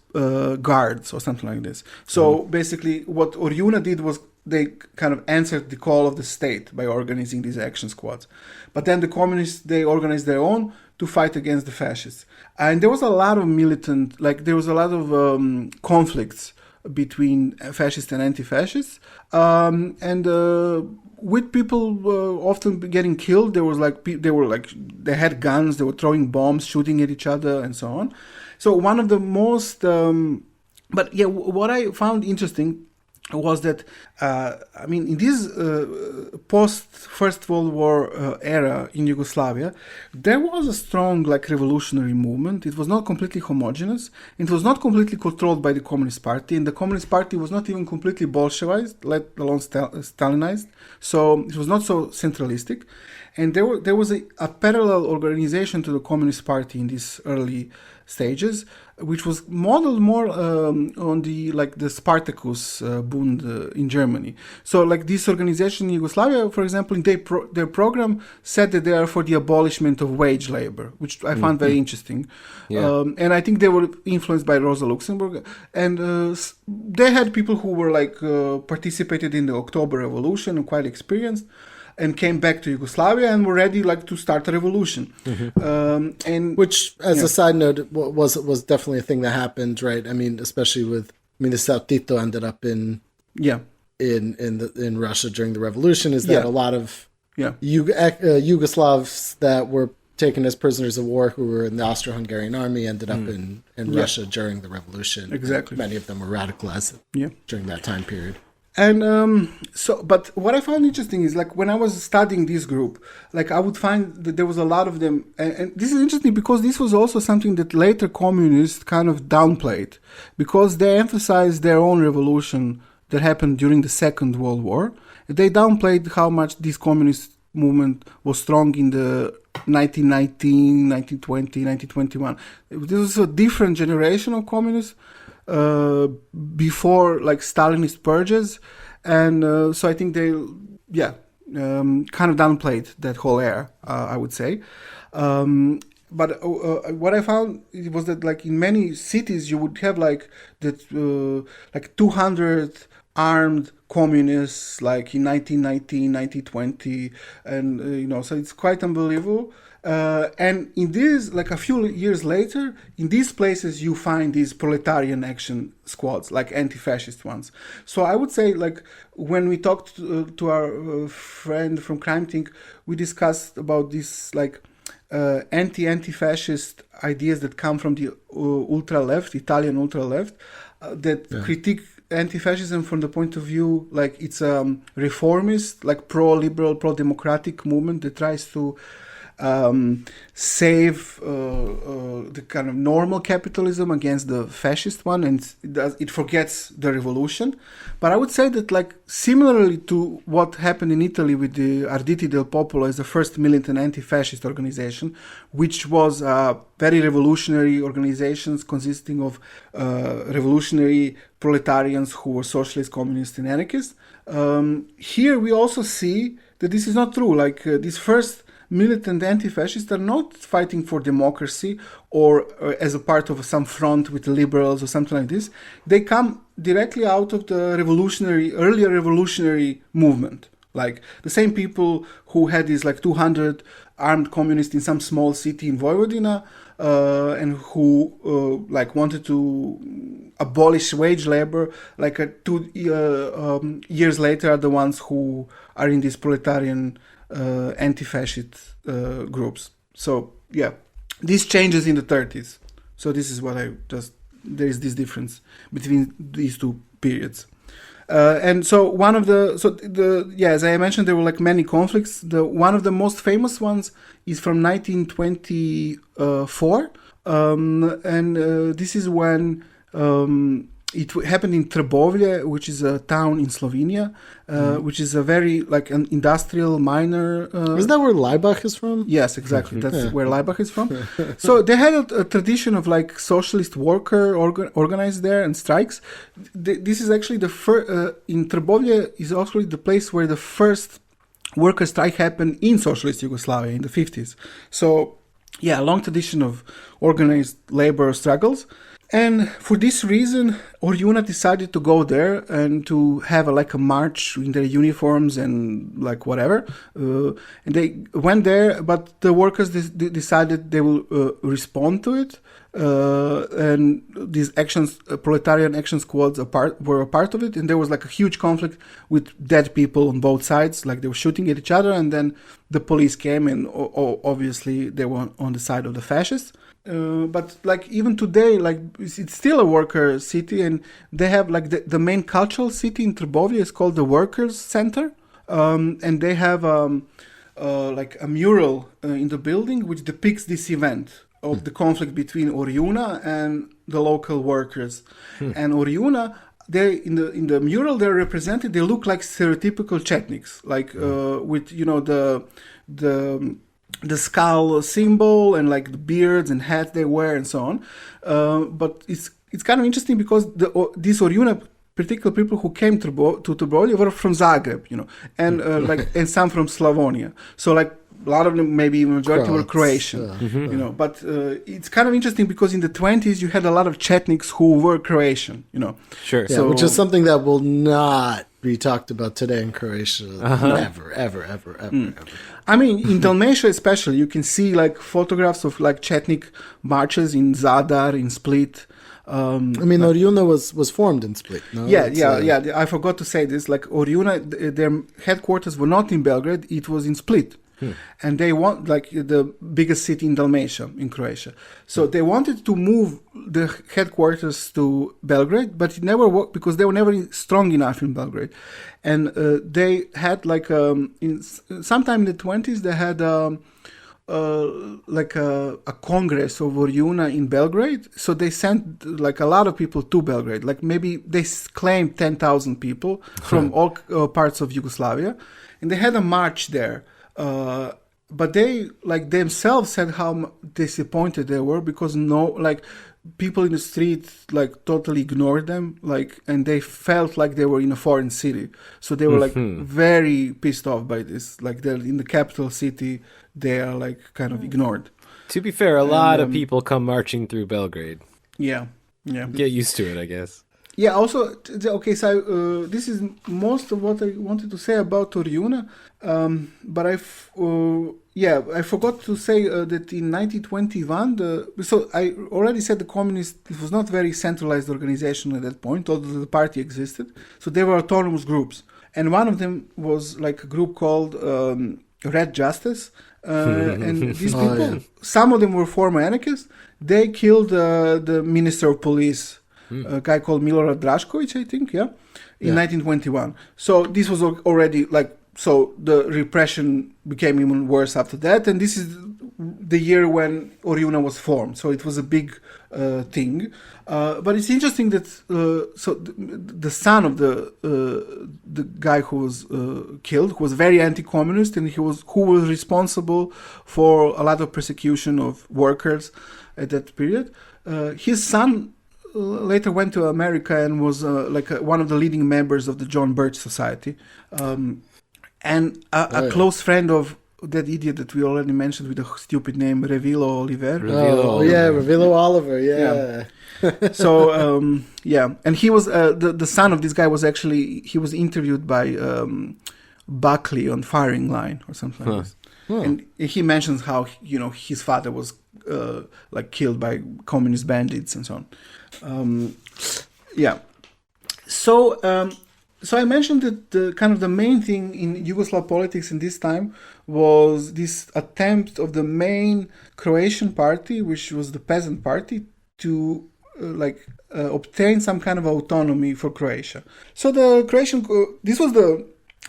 guards or something like this. So basically what ORJUNA did was they kind of answered the call of the state by organizing these action squads. But then the communists, they organized their own to fight against the fascists. And there was a lot of conflicts between fascists and anti-fascists. With people often getting killed, they had guns, they were throwing bombs, shooting at each other, and so on. So one of the most, what I found interesting was that, in this post-First World War era in Yugoslavia, there was a strong revolutionary movement. It was not completely homogeneous. It was not completely controlled by the Communist Party, and the Communist Party was not even completely Bolshevized, let alone Stalinized. So it was not so centralistic. And there was a parallel organization to the Communist Party in these early stages, which was modeled more on the Spartacus Bund in Germany. So this organization in Yugoslavia, for example, in their program said that they are for the abolishment of wage labor, which I found very interesting. Yeah. And I think they were influenced by Rosa Luxemburg. And they had people who were participated in the October Revolution and quite experienced, and came back to Yugoslavia and were ready to start a revolution. And which, as a side note, was definitely a thing that happened, right? I mean, especially with the South Tito ended up in Russia during the revolution. Is that a lot of Yugoslavs that were taken as prisoners of war who were in the Austro-Hungarian army ended up in Russia during the revolution. Exactly. Many of them were radicalized during that time period. And but what I found interesting is when I was studying this group, I would find that there was a lot of them, and this is interesting because this was also something that later communists kind of downplayed, because they emphasized their own revolution that happened during the Second World War. They downplayed how much this communist movement was strong in the 1919, 1920, 1921. This was a different generation of communists. Before Stalinist purges, and so I think they kind of downplayed that whole era, I would say. But what I found was that in many cities you would have 200 armed communists in 1919, 1920, and so it's quite unbelievable. And in this, a few years later, in these places you find these Proletarian Action Squads, anti-fascist ones. So I would say, when we talked to our friend from Crime Think, we discussed about this, anti-fascist ideas that come from the ultra-left, Italian ultra-left, that critique anti-fascism from the point of view, it's a reformist, pro-liberal, pro-democratic movement that tries to save the kind of normal capitalism against the fascist one, and it forgets the revolution. But I would say that similarly to what happened in Italy with the Arditi del Popolo as the first militant anti-fascist organization, which was very revolutionary organizations consisting of revolutionary proletarians who were socialists, communists, and anarchists. Here we also see that this is not true. These first militant anti-fascists are not fighting for democracy or as a part of some front with the liberals or something like this. They come directly out of the earlier revolutionary movement. The same people who had these 200 armed communists in some small city in Vojvodina and who wanted to abolish wage labor, 2 years later are the ones who are in these proletarian anti-fascist groups. So this changes in the 30s. So this is what there is this difference between these two periods. And so as I mentioned, there were like many conflicts. One of the most famous ones is from 1924, and this is when it happened in Trbovlje, which is a town in Slovenia, which is a very like an industrial miner. Is that where Laibach is from? Yes, exactly. That's where Laibach is from. So they had a tradition of like socialist worker organized there and strikes. This is actually the first in Trbovlje is actually the place where the first worker strike happened in socialist Yugoslavia in the 50s. So yeah, a long tradition of organized labor struggles. And for this reason, ORJUNA decided to go there and to have a march in their uniforms and like whatever. And they went there, but the workers decided they will respond to it. And these Proletarian Action Squads were a part of it. And there was like a huge conflict with dead people on both sides. Like they were shooting at each other, and then the police came, and obviously they were on the side of the fascists. But like even today, like it's still a worker city, and they have like the main cultural city in Trbovlje is called the Workers Center, and they have like a mural in the building which depicts this event of the conflict between ORJUNA and the local workers. And ORJUNA, they in the mural they're represented. They look like stereotypical Chetniks, like with the skull symbol and like the beards and hats they wear and so on. But it's kind of interesting because these ORJUNA particular people who came to Trbovlje were from Zagreb, and and some from Slavonia. So like a lot of them, maybe even majority, were Croatian, But it's kind of interesting because in the 20s you had a lot of Chetniks who were Croatian, Sure. Yeah, which is something that will not be talked about today in Croatia ever. I mean, in Dalmatia especially, you can see like photographs of like Chetnik marches in Zadar, in Split. I mean, ORJUNA was formed in Split. No? Yeah. I forgot to say this. Like ORJUNA, their headquarters were not in Belgrade; it was in Split. And they want like the biggest city in Dalmatia in Croatia. So they wanted to move the headquarters to Belgrade, but it never worked because they were never strong enough in Belgrade. And they had like sometime in the 20s they had like a congress of ORJUNA in Belgrade. So they sent like a lot of people to Belgrade. Like maybe they claimed 10,000 people from all parts of Yugoslavia, and they had a march there. But they like themselves said how disappointed they were because people in the street like totally ignored them, and they felt like they were in a foreign city. So they were like very pissed off by this. Like they're in the capital city, they are like kind of ignored. To be fair, a lot of people come marching through Belgrade. Yeah. Get used to it, I guess. Yeah, also, okay, so this is most of what I wanted to say about ORJUNA, but I forgot to say that in 1921, so I already said it was not very centralized organization at that point, although the party existed, so there were autonomous groups, and one of them was like a group called Red Justice, and these people, some of them were former anarchists. They killed the Minister of Police, a guy called Milorad Drašković, I think, in 1921. So this was already so the repression became even worse after that, and this is the year when ORJUNA was formed. So it was a big thing. But it's interesting that the son of the guy who was killed, who was very anti-communist, and who was responsible for a lot of persecution of workers at that period. His son later went to America and was one of the leading members of the John Birch Society, and a close friend of that idiot that we already mentioned with the stupid name Revilo Oliver. Revilo Oliver, yeah. So and he was the son of this guy was interviewed by Buckley on Firing Line or something like this. And he mentions how his father was killed by communist bandits and so on. So I mentioned that the main thing in Yugoslav politics in this time was this attempt of the main Croatian party, which was the peasant party, to obtain some kind of autonomy for Croatia. So the Croatian, this was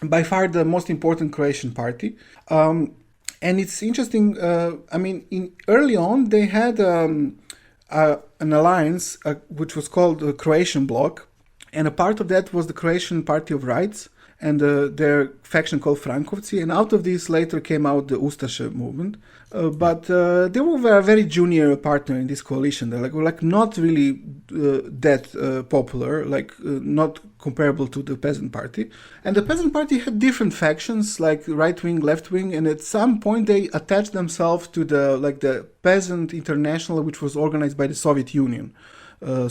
by far the most important Croatian party. And it's interesting, early on they had an alliance which was called the Croatian Bloc, and a part of that was the Croatian Party of Rights and their faction called Frankovci, and out of this later came out the Ustaše movement. But they were a very junior partner in this coalition. They were not really that popular, not comparable to the Peasant Party. And the Peasant Party had different factions, like right wing, left wing, and at some point they attached themselves to the Peasant International, which was organized by the Soviet Union. And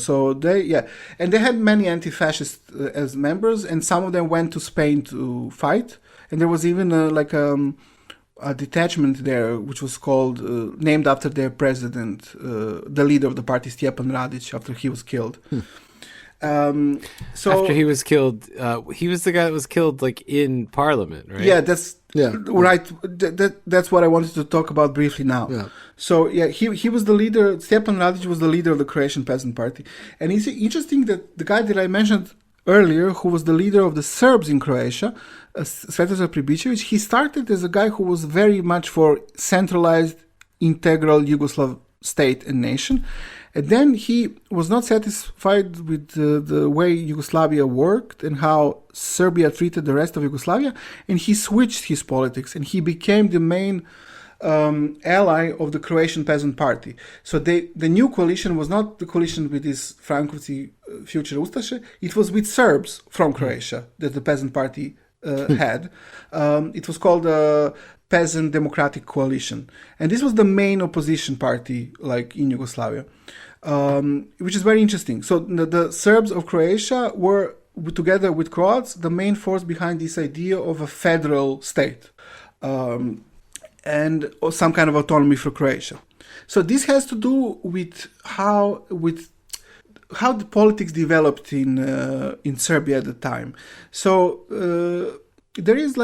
they had many anti-fascists as members, and some of them went to Spain to fight. And there was even a detachment there, which was called, named after their president, the leader of the party, Stjepan Radić, after he was killed. After he was killed, he was the guy that was killed in Parliament, right? Yeah, right. That's what I wanted to talk about briefly now. Yeah. So he was the leader. Stjepan Radić was the leader of the Croatian Peasant Party, and it's interesting that the guy that I mentioned earlier, who was the leader of the Serbs in Croatia, Svetozar Pribicević, he started as a guy who was very much for centralized, integral Yugoslav state and nation. And then he was not satisfied with the way Yugoslavia worked and how Serbia treated the rest of Yugoslavia, and he switched his politics, and he became the main ally of the Croatian Peasant Party. So the new coalition was not the coalition with this Frankovci future Ustaše, it was with Serbs from Croatia that the Peasant Party had. It was called the Peasant Democratic Coalition. And this was the main opposition party in Yugoslavia, which is very interesting. So the Serbs of Croatia were, together with Croats, the main force behind this idea of a federal state. And some kind of autonomy for Croatia. So this has to do with how the politics developed in Serbia at the time. So there is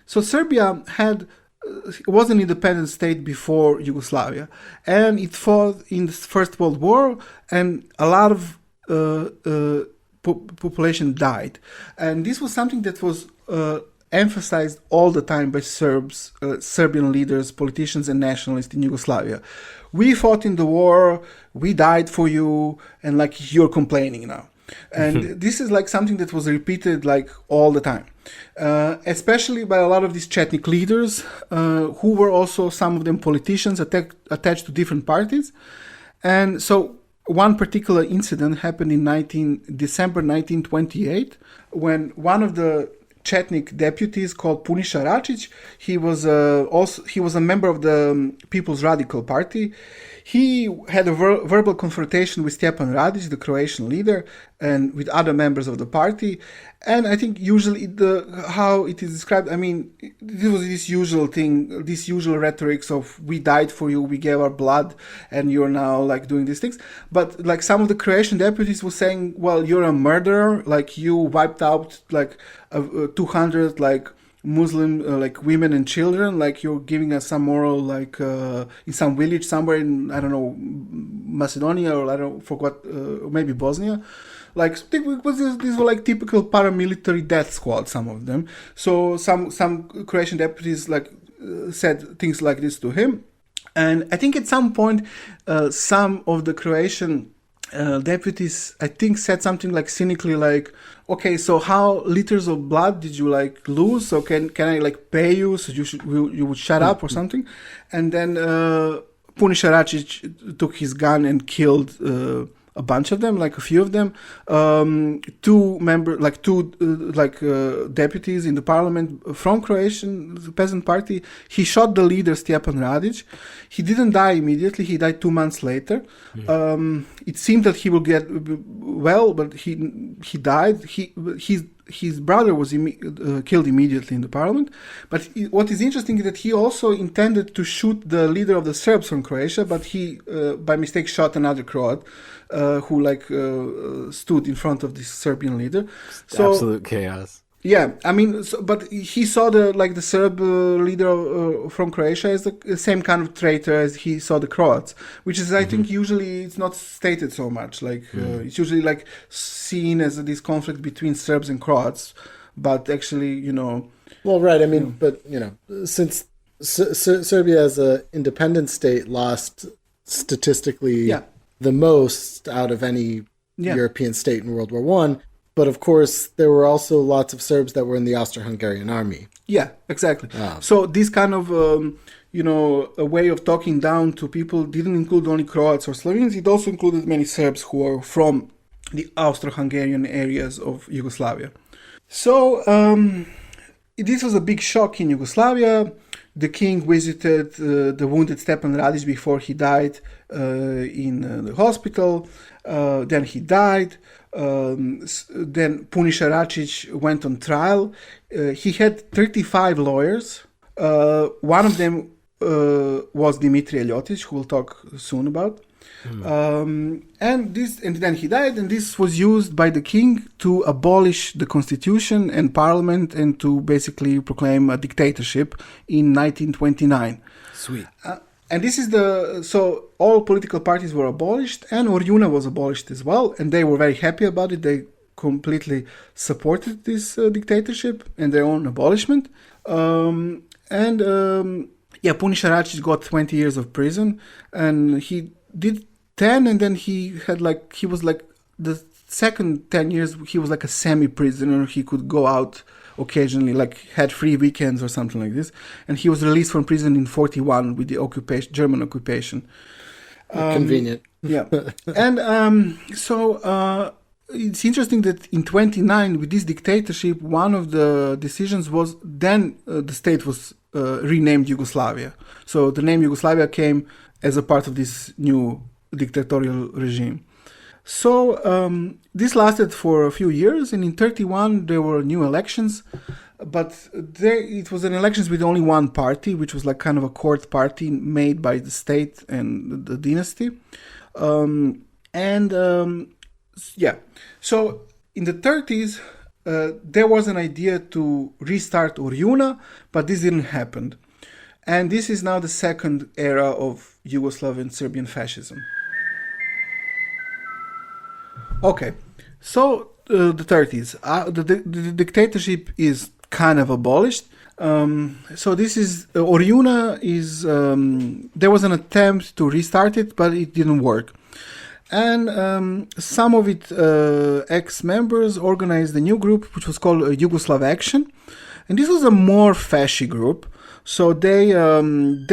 so Serbia was an independent state before Yugoslavia, and it fought in the First World War, and a lot of population died, and this was something that was emphasized all the time by Serbs, Serbian leaders, politicians, and nationalists in Yugoslavia. We fought in the war, we died for you, and you're complaining now. And this is something that was repeated all the time, especially by a lot of these Chetnik leaders, who were also some of them politicians attached to different parties. And so one particular incident happened in December 1928, when one of the Chetnik deputies called Puniša Račić, he was a member of the People's Radical Party. He had a verbal confrontation with Stjepan Radić, the Croatian leader, and with other members of the party. And I think usually how it is described, this was this usual thing, this usual rhetorics of we died for you, we gave our blood, and you're now doing these things. But some of the Croatian deputies were saying, well, you're a murderer, you wiped out 200 Muslim women and children, you're giving us some moral in some village somewhere in, I don't know, Macedonia, or I don't forgot, maybe Bosnia. These were typical paramilitary death squad, some of them. So some Croatian deputies said things like this to him. And I think at some point some of the Croatian deputies, I think, said something cynically okay, so how liters of blood did you lose? So can I pay you so you would shut up or something? And then Puniša Račić took his gun and killed a bunch of them, a few of them. Two deputies in the parliament from Croatian Peasant Party. He shot the leader Stjepan Radić. He didn't die immediately. He died 2 months later. It seemed that he will get well, but he died. His brother was killed immediately in the parliament. But what is interesting is that he also intended to shoot the leader of the Serbs from Croatia, but he by mistake shot another Croat who stood in front of this Serbian leader. So absolute chaos. Yeah, I mean, but he saw the Serb leader from Croatia as the same kind of traitor as he saw the Croats, which is, I think, usually it's not stated so much. It's usually like seen as this conflict between Serbs and Croats, but actually, Well, right. I mean, but since Serbia as an independent state lost statistically the most out of any European state in World War One. But of course, there were also lots of Serbs that were in the Austro-Hungarian army. Yeah, exactly. So this kind of, a way of talking down to people didn't include only Croats or Slovenes. It also included many Serbs who were from the Austro-Hungarian areas of Yugoslavia. So this was a big shock in Yugoslavia. The king visited the wounded Stepan Radić before he died in the hospital. Then he died. Then Puniša Račić went on trial. He had 35 lawyers. One of them was Dimitrije Ljotić, who we'll talk soon about. And then he died, and this was used by the king to abolish the constitution and parliament and to basically proclaim a dictatorship in 1929. Sweet. And this is so all political parties were abolished, and ORJUNA was abolished as well, and they were very happy about it. They completely supported this dictatorship and their own abolishment. Puniša Račić got 20 years of prison, and he did 10, and then he was the second 10 years, he was like a semi-prisoner. He could go out occasionally, had free weekends or something like this. And he was released from prison in 1941 with the German occupation. Convenient. Yeah. And it's interesting that in 1929, with this dictatorship, one of the decisions was then the state was renamed Yugoslavia. So the name Yugoslavia came as a part of this new dictatorial regime. So this lasted for a few years, and in 1931 there were new elections, but it was an elections with only one party, which was like kind of a court party made by the state and the dynasty. So in the 1930s there was an idea to restart ORJUNA, but this didn't happen. And this is now the second era of Yugoslav and Serbian fascism. Okay, so the 1930s, the dictatorship is kind of abolished. So this is ORJUNA is there was an attempt to restart it, but it didn't work. And some of its ex-members organized a new group, which was called Yugoslav Action, and this was a more fascist group. So they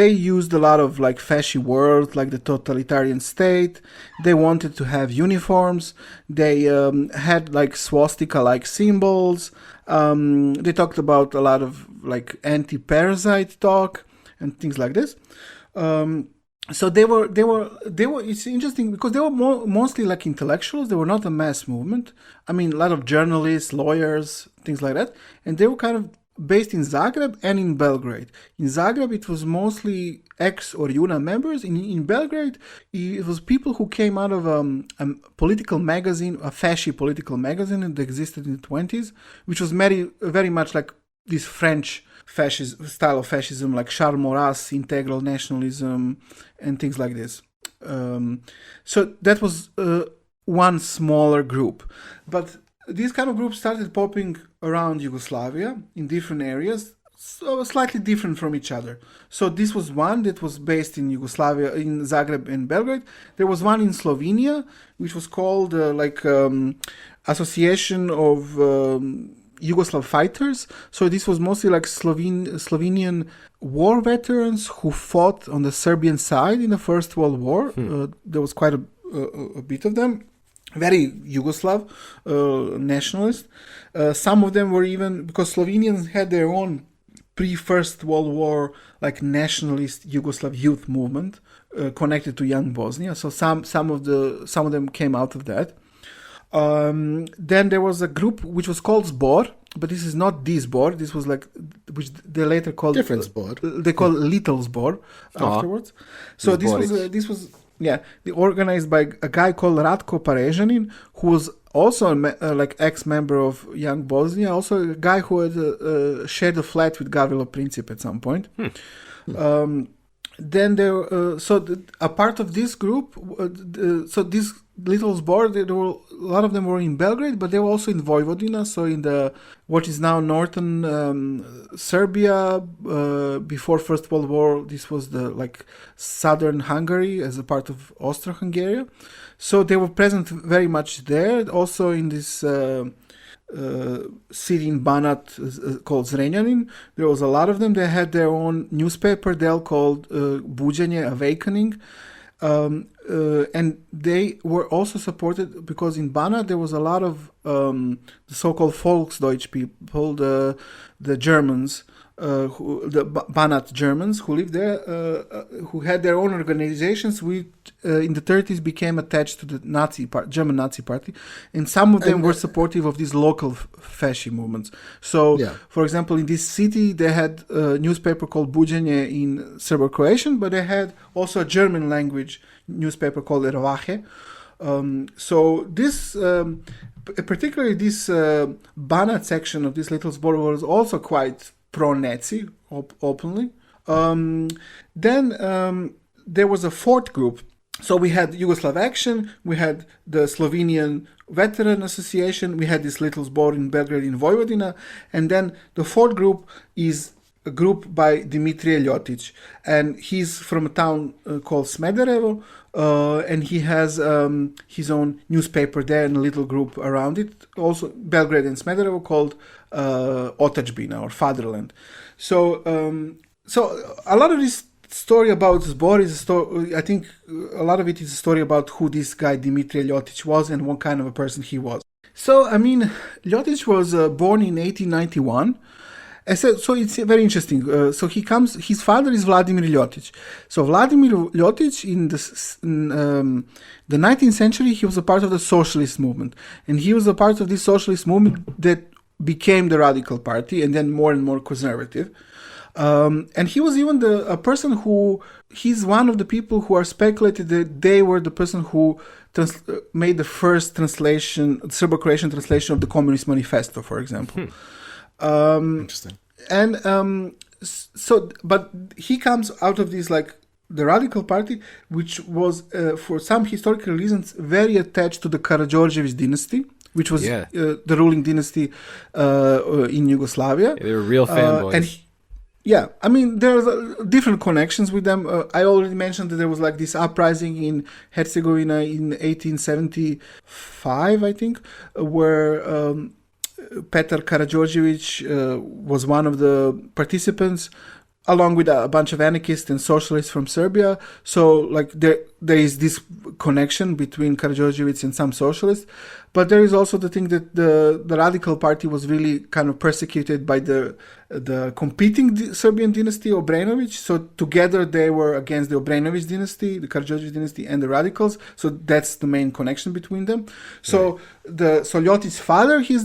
used a lot of fascist words, like the totalitarian state. They wanted to have uniforms. They had swastika-like symbols. They talked about a lot of anti-parasite talk and things like this. So they were. It's interesting because they were mostly intellectuals. They were not a mass movement. I mean, a lot of journalists, lawyers, things like that, and they were kind of based in Zagreb and in Belgrade. In Zagreb, it was mostly ex-ORJUNA members. In Belgrade, it was people who came out of a political magazine, a fascist political magazine that existed in the 1920s, which was very much like this French fascist style of fascism, like Charles Maurras, integral nationalism, and things like this. So that was one smaller group. But these kind of groups started popping around Yugoslavia in different areas, so slightly different from each other. So this was one that was based in Yugoslavia, in Zagreb and Belgrade. There was one in Slovenia, which was called Association of Yugoslav Fighters. So this was mostly Slovenian war veterans who fought on the Serbian side in the First World War. There was quite a bit of them. Very Yugoslav nationalist. Some of them were even, because Slovenians had their own pre-First World War nationalist Yugoslav youth movement connected to young Bosnia. So some of them came out of that. Then there was a group which was called Zbor, but this is not the Zbor. This was which they later called different Zbor. They called Little Zbor afterwards. So this was. They organized by a guy called Ratko Parežanin, who was also like ex-member of Young Bosnia, also a guy who had shared a flat with Gavrilo Princip at some point. Then there, a part of this group, so this little Zbor, a lot of them were in Belgrade, but they were also in Vojvodina, so in the what is now northern Serbia. Before First World War, this was the like southern Hungary as a part of Austro-Hungary. So they were present very much there. Also in this city in Banat called Zrenjanin, there was a lot of them. They had their own newspaper. They're called Buđenje, Awakening. And they were also supported because in Banat there was a lot of the so-called Volksdeutsch people, the Germans, the Banat Germans who lived there, who had their own organizations, which in the 30s became attached to the German Nazi Party, and some of them were supportive of these local fascist movements. So, for example, in this city they had a newspaper called Buđenje in Serbo-Croatian, but they had also a German language newspaper called Erwache. So this, particularly this Banat section of this little Zbor was also quite pro-Nazi openly. Then there was a fourth group. So we had Yugoslav Action, we had the Slovenian Veteran Association, we had this little Zbor in Belgrade in Vojvodina, and then the fourth group is a group by Dimitrije Ljotić, and he's from a town called Smederevo, and he has his own newspaper there and a little group around it, also Belgrade and Smederevo, called Otadžbina or Fatherland. So a lot of this story about Zbor is a story. I think a lot of it is a story about who this guy Dimitrije Ljotić was and what kind of a person he was. So I mean, Ljotić was born in 1891. So it's very interesting. So his father is Vladimir Ljotić. So Vladimir Ljotić in the 19th century, he was a part of the socialist movement. And he was a part of this socialist movement that became the Radical Party and then more and more conservative. And he was even a person he's one of the people who are speculated that they were the person who made the first Serbo-Croatian translation of the Communist Manifesto, for example. Interesting. And but he comes out of this, like, the Radical Party, which was, for some historical reasons, very attached to the Karađorđević dynasty, which was the ruling dynasty in Yugoslavia. Yeah, they were real fanboys. I mean, there's different connections with them. I already mentioned that there was like this uprising in Herzegovina in 1875, I think, where Petar Karađorđević was one of the participants, along with a bunch of anarchists and socialists from Serbia. So, like, there is this connection between Karađorđević and some socialists. But there is also the thing that the Radical Party was really kind of persecuted by the competing Serbian dynasty, Obrenović. So together they were against the Obrenović dynasty, the Karađorđević dynasty, and the radicals. So that's the main connection between them. So Ljotić's father, he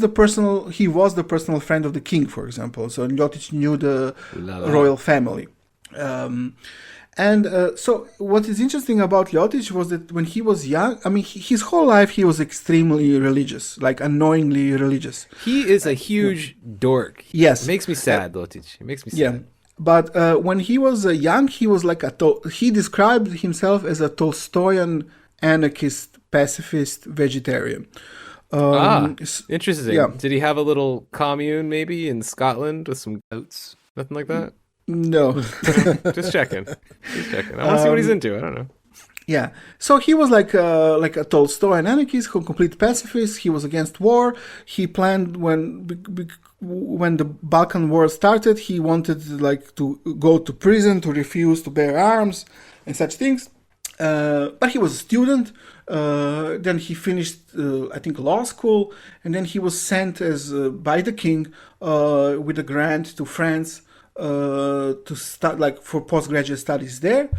was the personal friend of the king, for example. So Ljotić knew the royal family. So what is interesting about Ljotić was that when he was young, I mean, his whole life he was extremely religious, like annoyingly religious. He is a huge dork. Yes. It makes me sad, Ljotić. It makes me sad. Yeah. But when he was young, he was like he described himself as a Tolstoyan anarchist, pacifist, vegetarian. Interesting. Yeah. Did he have a little commune maybe in Scotland with some goats? Nothing like that? No. Just checking. I want to see what he's into. I don't know. Yeah. So he was like a Tolstoyan anarchist, complete pacifist. He was against war. He planned when the Balkan War started, he wanted to go to prison, to refuse to bear arms and such things. But he was a student. Then he finished, I think, law school, and then he was sent by the king with a grant to France to start for postgraduate studies there,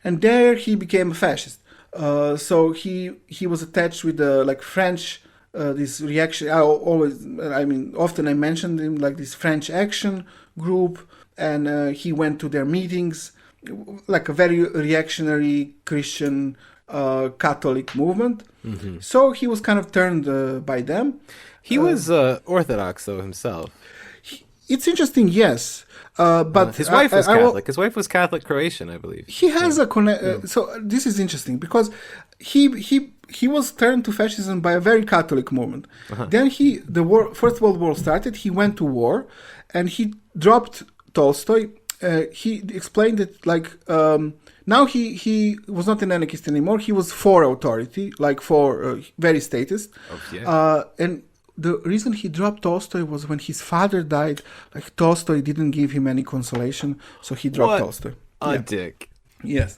and there he became a fascist. So he was attached with the French this reaction. Often I mentioned him this French Action group, and he went to their meetings, like a very reactionary Christian Catholic movement. So he was kind of turned by them. He was Orthodox, though, himself. It's interesting, yes. But his wife was Catholic. His wife was Catholic Croatian, I believe. He has a connection. So this is interesting because he was turned to fascism by a very Catholic movement. Then First World War started. He went to war, and he dropped Tolstoy. He explained that now he was not an anarchist anymore. He was for authority, very statist. And the reason he dropped Tolstoy was when his father died. Tolstoy didn't give him any consolation, so he dropped Tolstoy. Dick. Yes.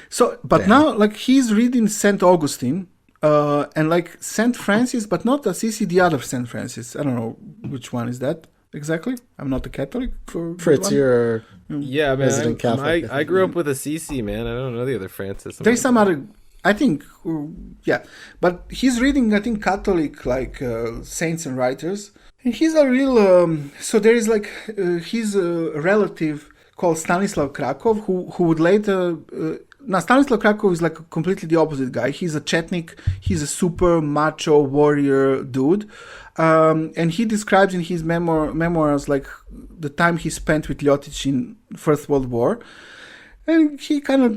So, but now, he's reading Saint Augustine and Saint Francis, but not Assisi, the other Saint Francis. I don't know which one is that exactly. I'm not a Catholic. Fritz, you're man. resident Catholic. I grew up with Assisi, man. I don't know the other Francis. There's some other. I think, but he's reading, I think, Catholic, saints and writers. And he's a real, so there is, his relative called Stanislav Krakov, who would later, now Stanislav Krakov is completely the opposite guy. He's a Chetnik, he's a super macho warrior dude. And he describes in his memoirs, the time he spent with Ljotić in First World War. And he kind of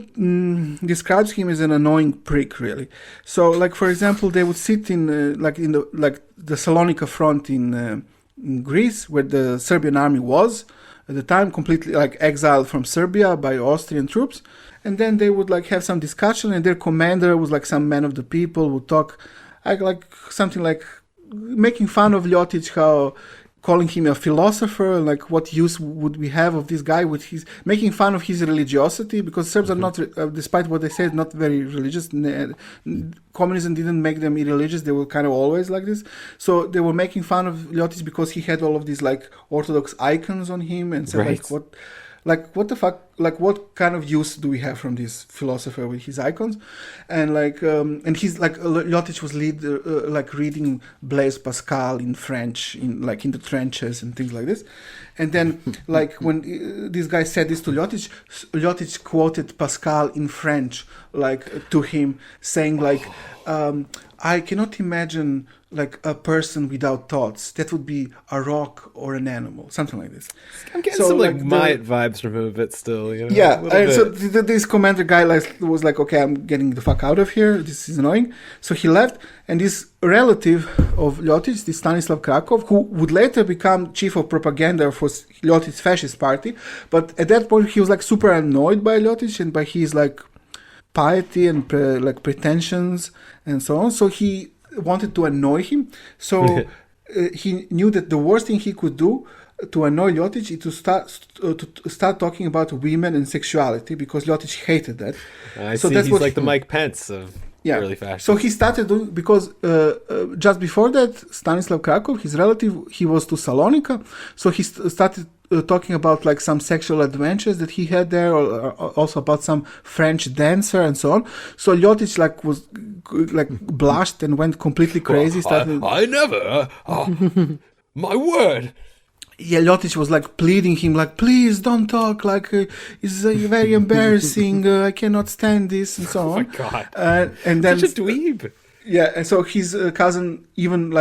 describes him as an annoying prick, really. So, for example, they would sit in the Salonika front in Greece, where the Serbian army was at the time, completely exiled from Serbia by Austrian troops. And then they would have some discussion, and their commander was some man of the people, would talk something making fun of Ljotić, calling him a philosopher, what use would we have of this guy with his making fun of his religiosity, because Serbs are not, despite what they said, not very religious. Communism didn't make them irreligious; they were kind of always like this. So they were making fun of Ljotić because he had all of these Orthodox icons on him, and said what the fuck, what kind of use do we have from this philosopher with his icons? And and he's Ljotić was reading Blaise Pascal in French in the trenches and things like this. And then when this guy said this to Ljotić quoted Pascal in French to him, saying I cannot imagine a person without thoughts. That would be a rock or an animal, something like this. I'm getting some Myatt vibes from him a bit still. Yeah, and so this commander guy was okay, I'm getting the fuck out of here. This is annoying. So he left, and this relative of Ljotić, this Stanislav Krakov, who would later become chief of propaganda for Ljotić's fascist party, but at that point he was super annoyed by Ljotić and by his piety and pretensions and so on. So he wanted to annoy him. So he knew that the worst thing he could do to annoy Ljotić is to start talking about women and sexuality, because Ljotić hated that. I see. He's the Mike Pence of early fascism. So he started doing, because just before that, Stanislav Krakov, his relative, he was to Salonika. So he started talking about some sexual adventures that he had there, or also about some French dancer and so on. So Ljotić was blushed and went completely crazy. I never. My word. Yeah, Ljotić was pleading him, please don't talk, it's very embarrassing, I cannot stand this, and so on. Oh my god. And then such a dweeb. Yeah, and so his cousin even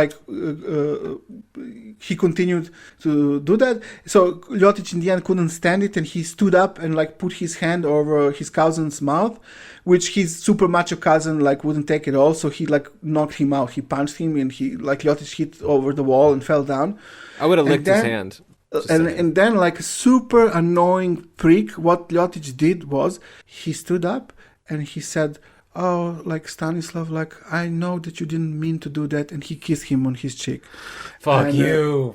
he continued to do that. So Ljotić in the end couldn't stand it, and he stood up and put his hand over his cousin's mouth, which his super macho cousin wouldn't take it all. So he knocked him out. He punched him, and he Ljotić hit over the wall and fell down. I would have licked his hand. And then a super annoying prick, what Ljotić did was he stood up and he said, "Oh, Stanislav, I know that you didn't mean to do that," and he kissed him on his cheek. Fuck you.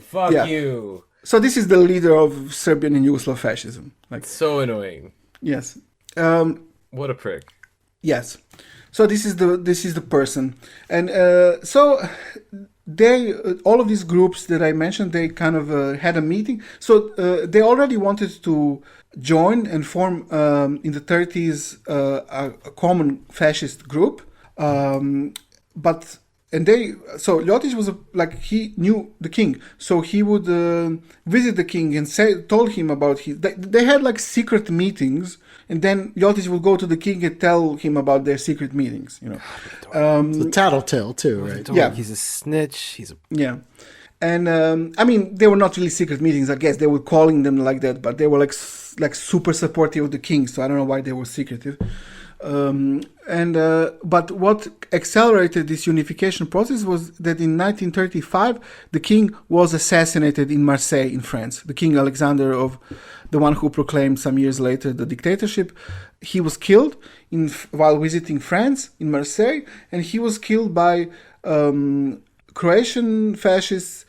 So this is the leader of Serbian and Yugoslav fascism. So annoying. Yes. What a prick. Yes. So this is the person, and so they all of these groups that I mentioned, they kind of had a meeting. So they already wanted to join and form in the 30s a common fascist group, but Ljotić was he knew the king, so he would visit the king and told him about they had like secret meetings, and then Ljotić would go to the king and tell him about their secret meetings, you know. It's a tattletale too, right? Yeah, he's a snitch. And I mean, they were not really secret meetings. I guess they were calling them like that, but they were like super supportive of the king. So I don't know why they were secretive. But what accelerated this unification process was that in 1935 the king was assassinated in Marseille in France. The King Alexander, the one who proclaimed some years later the dictatorship, he was killed while visiting France in Marseille, and he was killed by Croatian fascists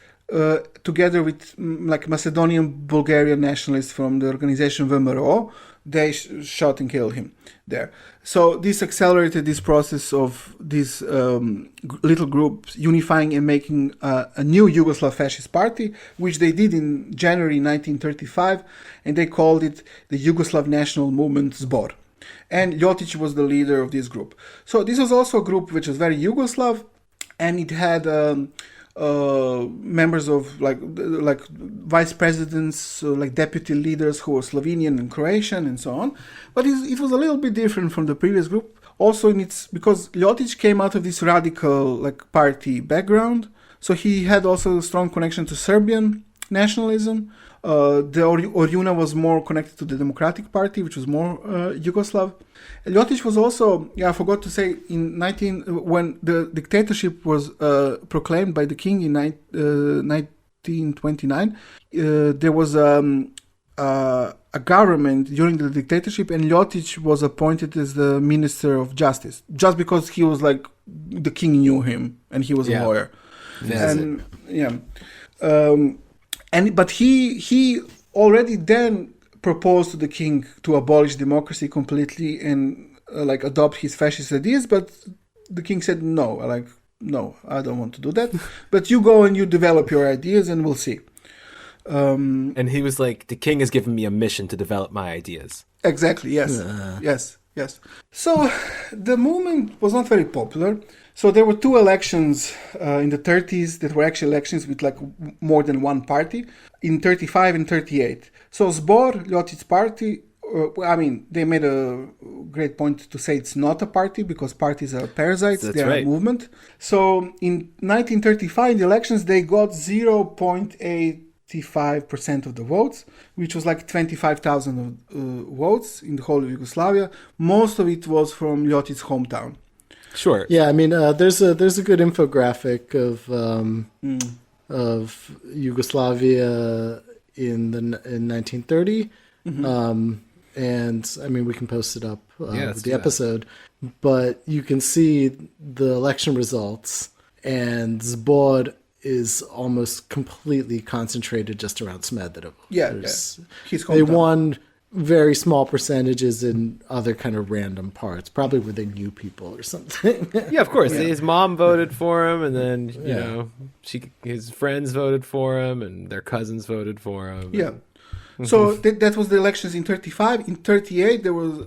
together with Macedonian Bulgarian nationalists from the organization VMRO. They shot and killed him there. So this accelerated this process of these little groups unifying and making a new Yugoslav fascist party, which they did in January 1935, and they called it the Yugoslav National Movement Zbor. And Ljotić was the leader of this group. So this was also a group which was very Yugoslav, and it had members of like vice presidents, deputy leaders who were Slovenian and Croatian and so on. But it was a little bit different from the previous group. Also, because Ljotić came out of this radical party background, so he had also a strong connection to Serbian nationalism. The ORJUNA was more connected to the Democratic Party, which was more Yugoslav. Ljotić was also, I forgot to say, when the dictatorship was proclaimed by the king in 1929, there was a government during the dictatorship, and Ljotić was appointed as the Minister of Justice, just because he was the king knew him, and he was a lawyer. But he already then proposed to the king to abolish democracy completely and adopt his fascist ideas, but the king said no, no, I don't want to do that. But you go and you develop your ideas and we'll see. And he was like, the king has given me a mission to develop my ideas. Exactly, yes. Yes. So the movement was not very popular. So there were two elections in the 30s that were actually elections with more than one party, in 35 and 38. So Zbor, Ljotić's party, they made a great point to say it's not a party because parties are parasites, they are a movement. So in 1935, in the elections, they got 0.85% of the votes, which was 25,000 votes in the whole of Yugoslavia. Most of it was from Ljotić's hometown. Sure. Yeah, there's a good infographic of Yugoslavia in 1930, and we can post it up with the episode. But you can see the election results, and Zbor is almost completely concentrated just around Smederevo. They won very small percentages in other kind of random parts, probably where they knew people or something. Yeah, of course. His mom voted for him, and then his friends voted for him, and their cousins voted for him. Yeah. So that was the elections in 35. In 38, there was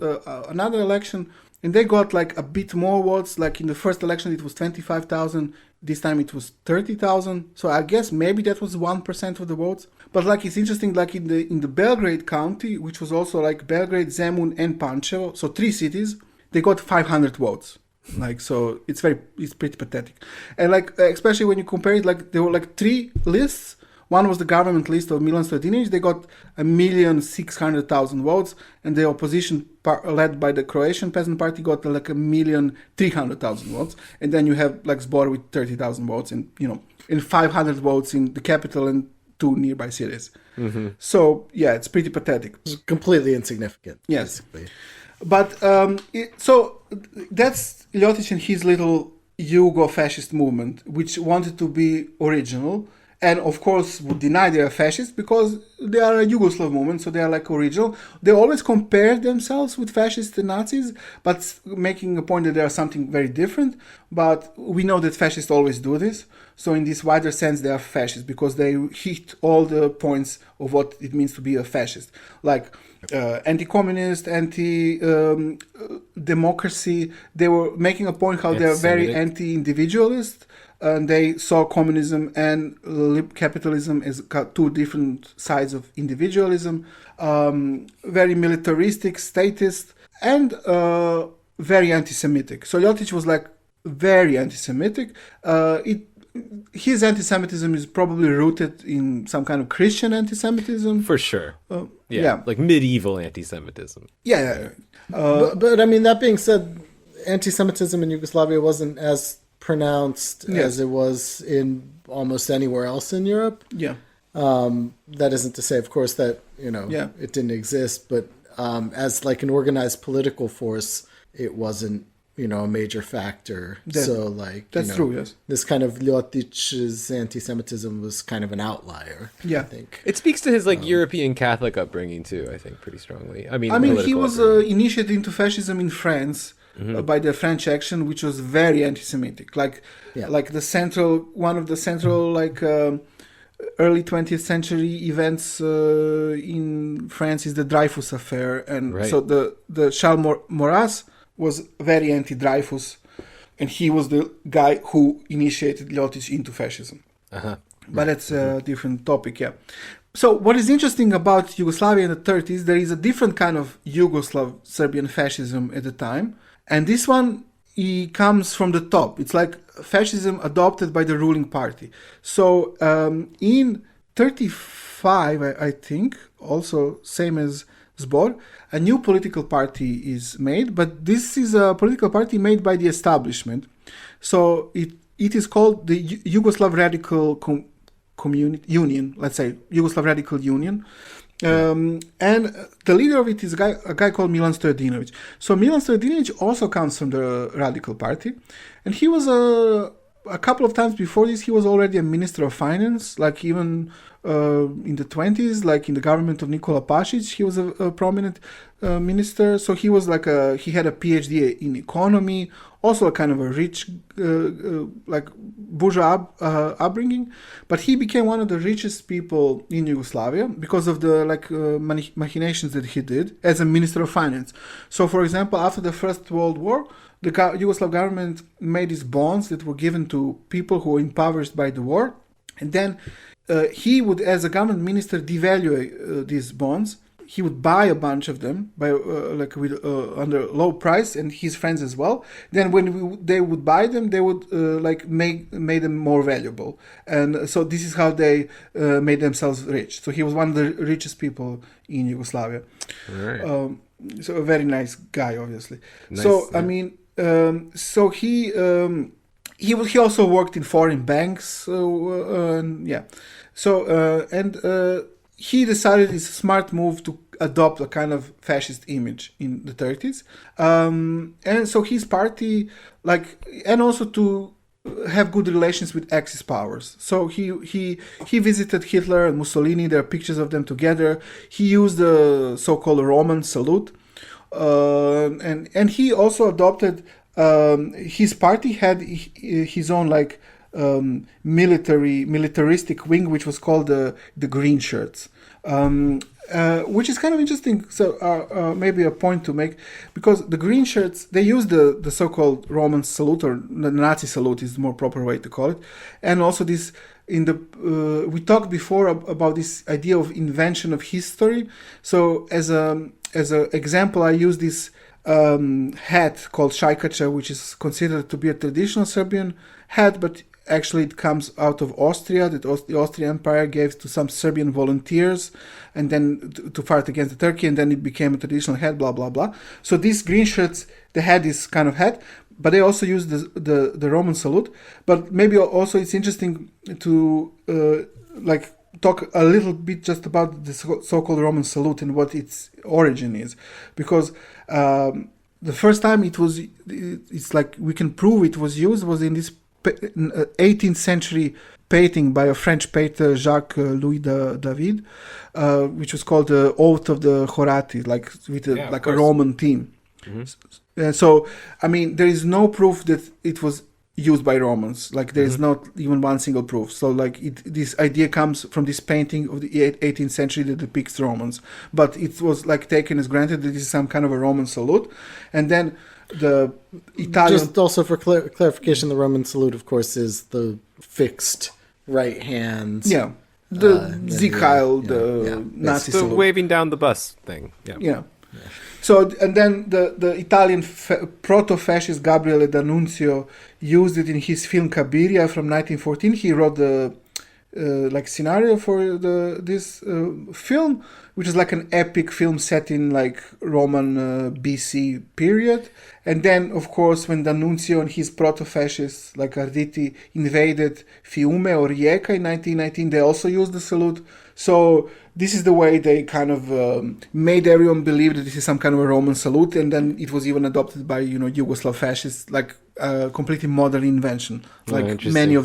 another election, and they got a bit more votes. In the first election, it was 25,000. This time it was 30,000. So I guess maybe that was 1% of the votes. But it's interesting, in the Belgrade County, which was also Belgrade, Zemun, and Pančevo, so 3 cities, they got 500 votes. So it's pretty pathetic. And especially when you compare it, there were 3 lists. One was the government list of Milan Stojadinović. They got 1,600,000 votes, and the opposition led by the Croatian Peasant Party got 1,300,000 votes. And then you have Zbor with 30,000 votes, and 500 votes in the capital and 2 nearby cities. So it's pretty pathetic. It's completely insignificant. Yes, basically. But so that's Ljotić and his little Yugo-fascist movement, which wanted to be original. And of course would deny they are fascists because they are a Yugoslav movement, so they are original. They always compare themselves with fascists and Nazis, but making a point that they are something very different. But we know that fascists always do this. So in this wider sense, they are fascists because they hit all the points of what it means to be a fascist. Anti-communist, anti-democracy. They were making a point how they are very anti-individualist. and they saw communism and capitalism as two different sides of individualism, very militaristic, statist, and very anti-Semitic. So Ljotić was like very anti-Semitic. His anti-Semitism is probably rooted in some kind of Christian anti-Semitism. For sure. Like medieval anti-Semitism. But I mean, that being said, anti-Semitism in Yugoslavia wasn't as pronounced as it was in almost anywhere else in Europe. That isn't to say, of course, that it didn't exist, but as like an organized political force, it wasn't a major factor. So like that's true. Yes, this kind of Ljotić's anti-Semitism was kind of an outlier. I think it speaks to his like European Catholic upbringing too. I think pretty strongly. I mean, he was initiated into fascism in France. By the French Action, which was very anti-Semitic, like one of the central early 20th century events in France is the Dreyfus Affair, and so the Charles Maurras was very anti-Dreyfus, and he was the guy who initiated Ljotić into fascism. But that's a different topic. So what is interesting about Yugoslavia in the 30s, there is a different kind of Yugoslav Serbian fascism at the time. And this one, it comes from the top. It's like fascism adopted by the ruling party. So in 35, I think, also same as Zbor, a new political party is made, but this is a political party made by the establishment. So it is called the Yugoslav Radical Union, let's say, Yugoslav Radical Union. And the leader of it is a guy called Milan Stojadinović. So Milan Stojadinović also comes from the Radical Party, and he was a couple of times before this, he was already a minister of finance, like even in the 20s, like in the government of Nikola Pašić, he was a prominent minister. So he was he had a PhD in economy, also a kind of a rich, like bourgeois upbringing. But he became one of the richest people in Yugoslavia because of the machinations that he did as a minister of finance. So, for example, after the First World War, the Yugoslav government made these bonds that were given to people who were impoverished by the war, and then he would, as a government minister, devalue these bonds. He would buy a bunch of them under low price, and his friends as well. Then when they would buy them, they would make them more valuable, and so this is how they made themselves rich. So he was one of the richest people in Yugoslavia. Right. So a very nice guy, obviously. Nice, so I mean, so he also worked in foreign banks. He decided it's a smart move to adopt a kind of fascist image in the 30s. And so his party, and also to have good relations with Axis powers. So he visited Hitler and Mussolini. There are pictures of them together. He used the so-called Roman salute. And he also adopted, his party had his own militaristic wing, which was called the Green Shirts, which is kind of interesting. So maybe a point to make, because the Green Shirts, they use the so-called Roman salute, or the Nazi salute is the more proper way to call it, and also this we talked before about this idea of invention of history. So as a example, I use this hat called šajkača, which is considered to be a traditional Serbian hat, but actually it comes out of Austria, that the Austrian Empire gave to some Serbian volunteers, and then to fight against Turkey, and then it became a traditional hat, blah, blah, blah. So these green shirts, they had this kind of hat, but they also used the Roman salute. But maybe also it's interesting to talk a little bit just about the so-called Roman salute and what its origin is, because the first time it's like we can prove it was used was in this 18th century painting by a French painter, Jacques Louis David, which was called the Oath of the Horati, with a Roman theme. Mm-hmm. So, I mean, there is no proof that it was used by Romans. Like there is not even one single proof. So like this idea comes from this painting of the 18th century that depicts Romans, but it was like taken as granted that this is some kind of a Roman salute. And then the Italian... Just also for clarification, the Roman salute, of course, is the fixed right hands. Yeah. The Sieg Heil, the Nazi it's the salute. waving down the bus thing. Yeah. So, and then the Italian proto-fascist Gabriele D'Annunzio used it in his film Cabiria from 1914. He wrote the scenario for this film, which is like an epic film set in like Roman BC period. And then, of course, when D'Annunzio and his proto-fascists like Arditi invaded Fiume or Rijeka in 1919, they also used the salute. So this is the way they kind of made everyone believe that this is some kind of a Roman salute, and then it was even adopted by Yugoslav fascists, like a completely modern invention. Like many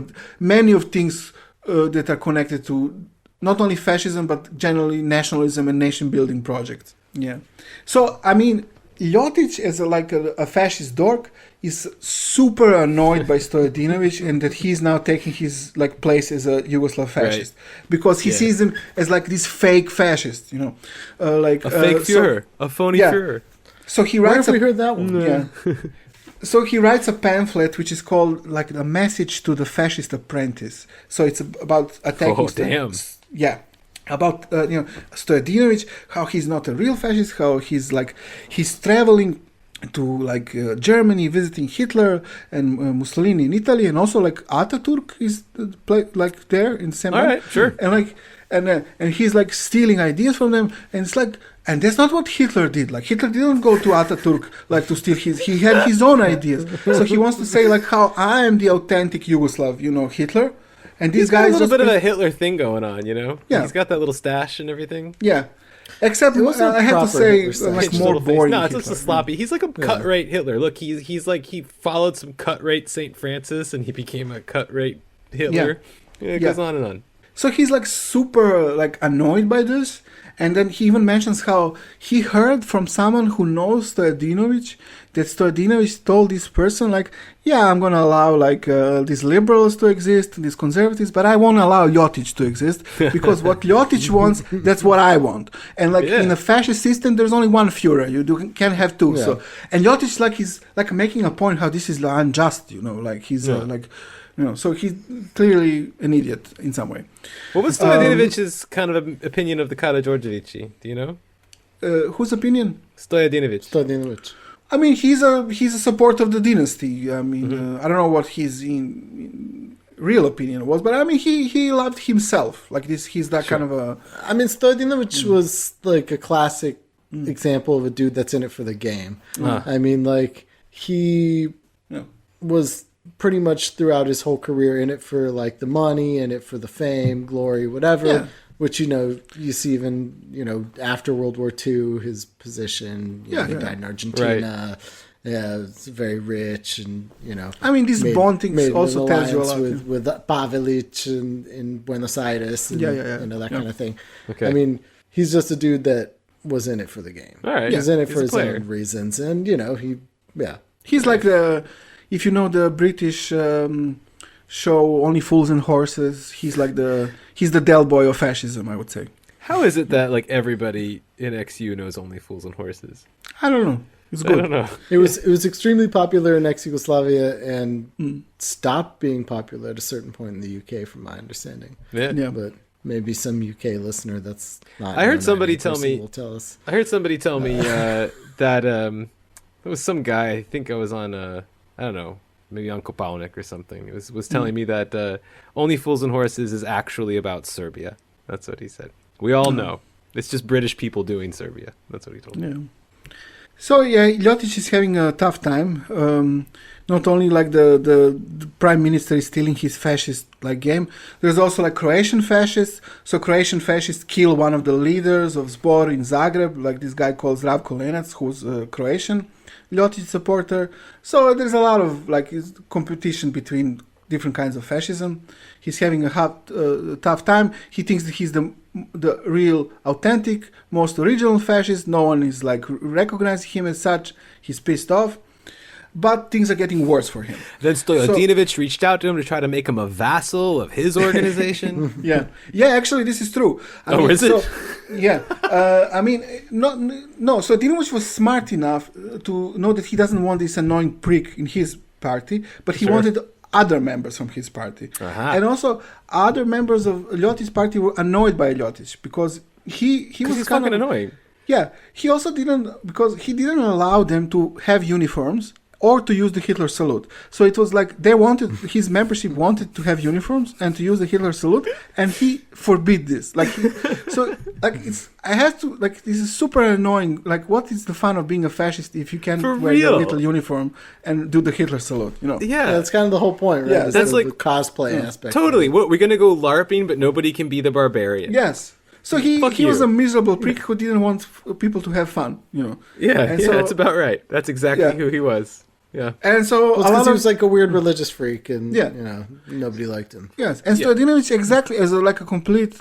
of things that are connected to not only fascism but generally nationalism and nation building projects. Yeah. So I mean, Ljotić as a fascist dork is super annoyed by Stojadinović and that he's now taking his place as a Yugoslav fascist, because he sees him as like this fake fascist, a fake führer, a phony führer. So he writes. Where have we heard that one? Yeah. So he writes a pamphlet which is called like a message to the fascist apprentice. So it's about attacking. About Stojadinović, how he's not a real fascist, how he's traveling to Germany, visiting Hitler and Mussolini in Italy, and also like Ataturk is there in the same. All right, sure. And he's like stealing ideas from them, and it's like, and that's not what Hitler did. Like Hitler didn't go to Ataturk to steal he had his own ideas. So he wants to say like how I am the authentic Yugoslav, Hitler. And these guys got a little bit of a Hitler thing going on, Yeah. He's got that little stash and everything. Yeah. Except I have to say, like more boring. No, it's just a sloppy. He's like a cut-rate Hitler. Look, he followed some cut-rate St. Francis, and he became a cut-rate Hitler. Yeah. It goes on and on. So he's like super annoyed by this, and then he even mentions how he heard from someone who knows Stojadinović that Stojadinović told this person I'm gonna allow these liberals to exist, these conservatives, but I won't allow Ljotić to exist because what Ljotić wants, that's what I want. And in a fascist system, there's only one Führer. You can't have two. Yeah. So and Ljotić he's making a point how this is unjust. So he's clearly an idiot in some way. What was Stojadinović's kind of opinion of the Karađorđevići? Do you know? Whose opinion? Stojadinović. I mean, he's a supporter of the dynasty. I mean, I don't know what his real opinion was, but I mean, he loved himself. Like this, he's that kind of a. I mean, Stojadinović was like a classic example of a dude that's in it for the game. I mean, he was pretty much throughout his whole career in it for the money, in it for the fame, glory, whatever. Yeah. Which, you see even, after World War II, his position, he died in Argentina. Right. Yeah, it's very rich and, I mean, this Bond thing also tells you a lot. With Pavelic in Buenos Aires and, that kind of thing. Okay. I mean, he's just a dude that was in it for the game. All right. He's in it for his own reasons. And, He's like if you know the British show Only Fools and Horses, he's the Del Boy of fascism, I would say. How is it that everybody in XU knows Only Fools and Horses? I don't know. It's good. I don't know. It was extremely popular in ex-Yugoslavia and stopped being popular at a certain point in the UK, from my understanding. Yeah. But maybe some UK listener that's not. I heard somebody tell me. Will tell us. I heard somebody tell me that it was some guy. I think I was on I don't know, maybe on Kopalnik or something. It was telling me that Only Fools and Horses is actually about Serbia. That's what he said. We all know. It's just British people doing Serbia. That's what he told me. Yeah. So, Ljotić is having a tough time. Not only the prime minister is stealing his fascist game. There's also Croatian fascists. So Croatian fascists kill one of the leaders of Zbor in Zagreb, this guy called Zdravko Lenac, who's Croatian Ljotić supporter. So there's a lot of competition between different kinds of fascism. He's having a tough time. He thinks that he's the real, authentic, most original fascist. No one is recognizing him as such. He's pissed off. but things are getting worse for him. Then Stojadinović reached out to him to try to make him a vassal of his organization. Yeah, actually, this is true. Is it? Yeah. No. So Stojadinović was smart enough to know that he doesn't want this annoying prick in his party, but he wanted other members from his party. And also, other members of Ljotić's party were annoyed by Ljotić because he was kind of annoying. Yeah, he also didn't allow them to have uniforms or to use the Hitler salute. So it was like his membership wanted to have uniforms and to use the Hitler salute, and he forbid this. This is super annoying. Like, what is the fun of being a fascist if you can't wear your little uniform and do the Hitler salute? Yeah, that's kind of the whole point, right? Yeah, that's the cosplay aspect. Totally. We're gonna go LARPing, but nobody can be the barbarian. Yes. So he was a miserable prick who didn't want people to have fun, Yeah, that's about right. That's exactly who he was. Yeah. And so he was like a weird religious freak, and nobody liked him. Yes, and Stojadinović exactly as a complete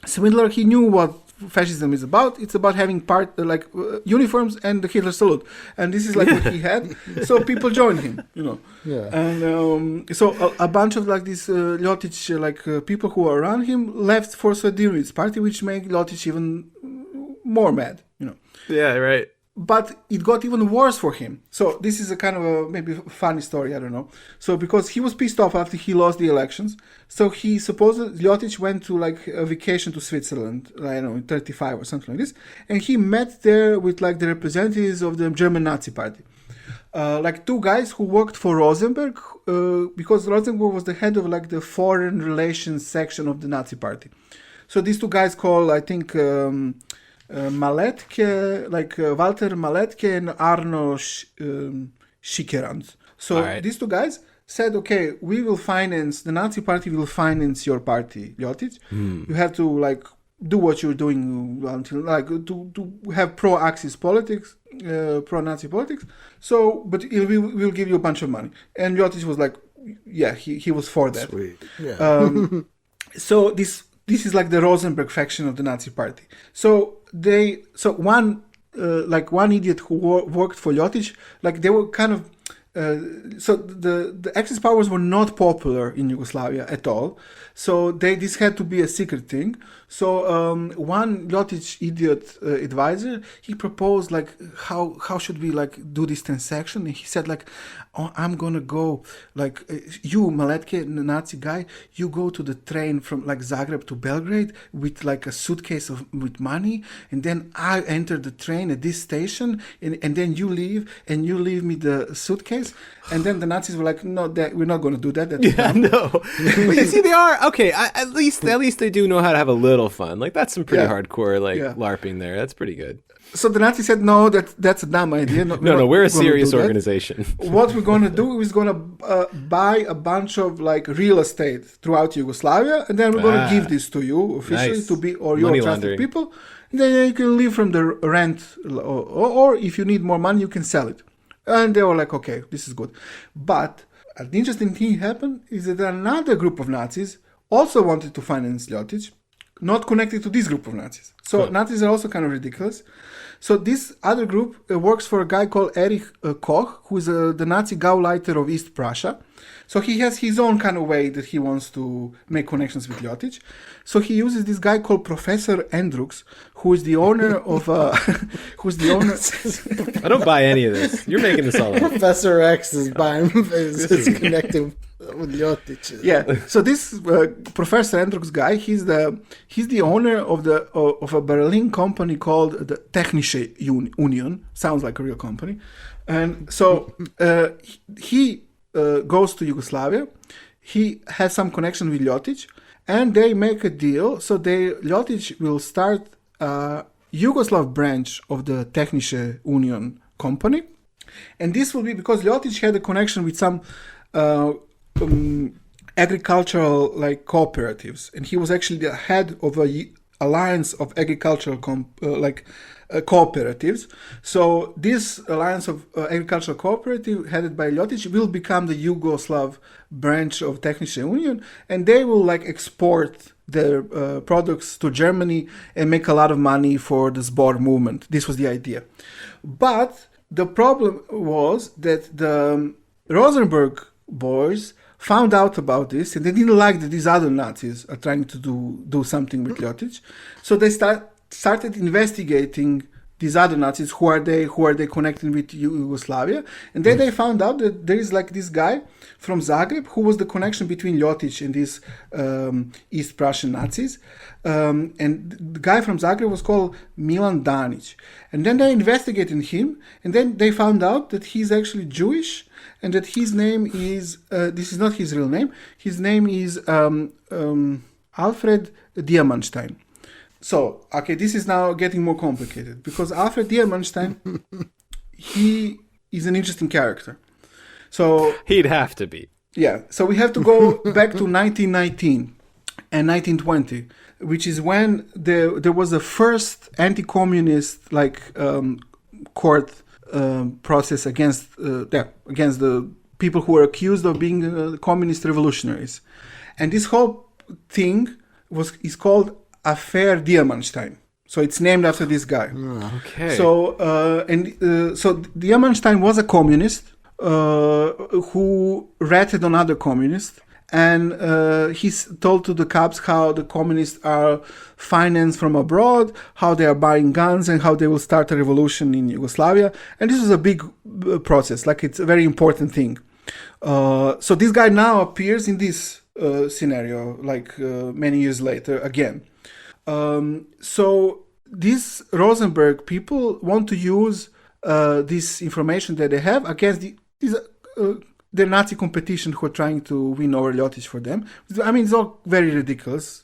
swindler. He knew what fascism is about. It's about having uniforms and the Hitler salute, and this is what he had. So people joined him, Yeah. And so a bunch of these Ljotić people who were around him left for Stojadinović's party, which made Ljotić even more mad, Yeah, right. But it got even worse for him. So this is a kind of a maybe funny story, I don't know. So because he was pissed off after he lost the elections, so he supposed Ljotić went to a vacation to Switzerland, I don't know, in 1935 or something like this, and he met there with the representatives of the German Nazi Party. Two guys who worked for Rosenberg, because Rosenberg was the head of the foreign relations section of the Nazi Party. So these two guys called, I think, Maletke, Walter Maletke and Arno Šikerans. So these two guys said, okay, the Nazi Party will finance your party, Ljotić. You have to do what you're doing until to have pro-Axis politics, pro-Nazi politics. So, but we'll give you a bunch of money. And Ljotić was he was for that. Sweet. Yeah. So this is the Rosenberg faction of the Nazi Party. So one idiot who worked for Ljotić, they were kind of the Axis powers were not popular in Yugoslavia at all. So this had to be a secret thing. So one Ljotić idiot advisor, he proposed how should we do this transaction? And he said I'm gonna go you Maletke, Nazi guy, you go to the train from Zagreb to Belgrade with a suitcase with money, and then I enter the train at this station, and then you leave me the suitcase, and then the Nazis were like, no, we're not gonna do that. That's dumb. No. But you see, they are okay. At least they do know how to have a little fun. That's some pretty hardcore LARPing there. That's pretty good. So the Nazis said, no, that's a dumb idea. No, we're a serious organization. What we're going to do is going to buy a bunch of real estate throughout Yugoslavia, and then we're going to give this to you officially to be your trusted people. And then you can live from the rent, or if you need more money, you can sell it. And they were like, okay, this is good. But an interesting thing happened is that another group of Nazis also wanted to finance Ljotić, not connected to this group of Nazis. So Nazis are also kind of ridiculous. So this other group works for a guy called Erich Koch, who is the Nazi Gauleiter of East Prussia. So he has his own kind of way that he wants to make connections with Ljotić. So he uses this guy called Professor Endrux, who is the owner of I don't buy any of this. You're making this all up. Professor X is connecting with Ljotić. Yeah. So this Professor Endrux guy, he's the owner of a Berlin company called the Technische Union. Sounds like a real company. And so he goes to Yugoslavia. He has some connection with Ljotić, and they make a deal. So Ljotić will start a Yugoslav branch of the Technische Union company, and this will be because Ljotić had a connection with some agricultural cooperatives, and he was actually the head of a alliance of agricultural cooperatives. So this alliance of agricultural cooperative headed by Ljotić will become the Yugoslav branch of Technische Union, and they will export their products to Germany and make a lot of money for the Zbor movement. This was the idea. But the problem was that the Rosenberg boys found out about this, and they didn't like that these other Nazis are trying to do something with Ljotić. So they started investigating these other Nazis. Who are they connecting with Yugoslavia? And then they found out that there is like this guy from Zagreb who was the connection between Ljotić and these East Prussian Nazis. And the guy from Zagreb was called Milan Stojadinović. And then they investigated him, and then they found out that he's actually Jewish, and that his name is, this is not his real name, his name is Alfred Diamantstein. So, okay, this is now getting more complicated, because Alfred Diamantstein, he is an interesting character. So he'd have to be. Yeah, so we have to go back to 1919 and 1920, which is when there was the first anti-communist court process against the people who were accused of being communist revolutionaries, and this whole thing is called Affair Diamantstein. So it's named after this guy. Okay. So so Diamantstein was a communist who ratted on other communists, and he's told to the cops how the communists are financed from abroad, how they are buying guns, and how they will start a revolution in Yugoslavia. And this is a big process, like it's a very important thing. So this guy now appears in this scenario, like many years later again. So these Rosenberg people want to use this information that they have against the Nazi competition who are trying to win over Ljotić for them. I mean, it's all very ridiculous,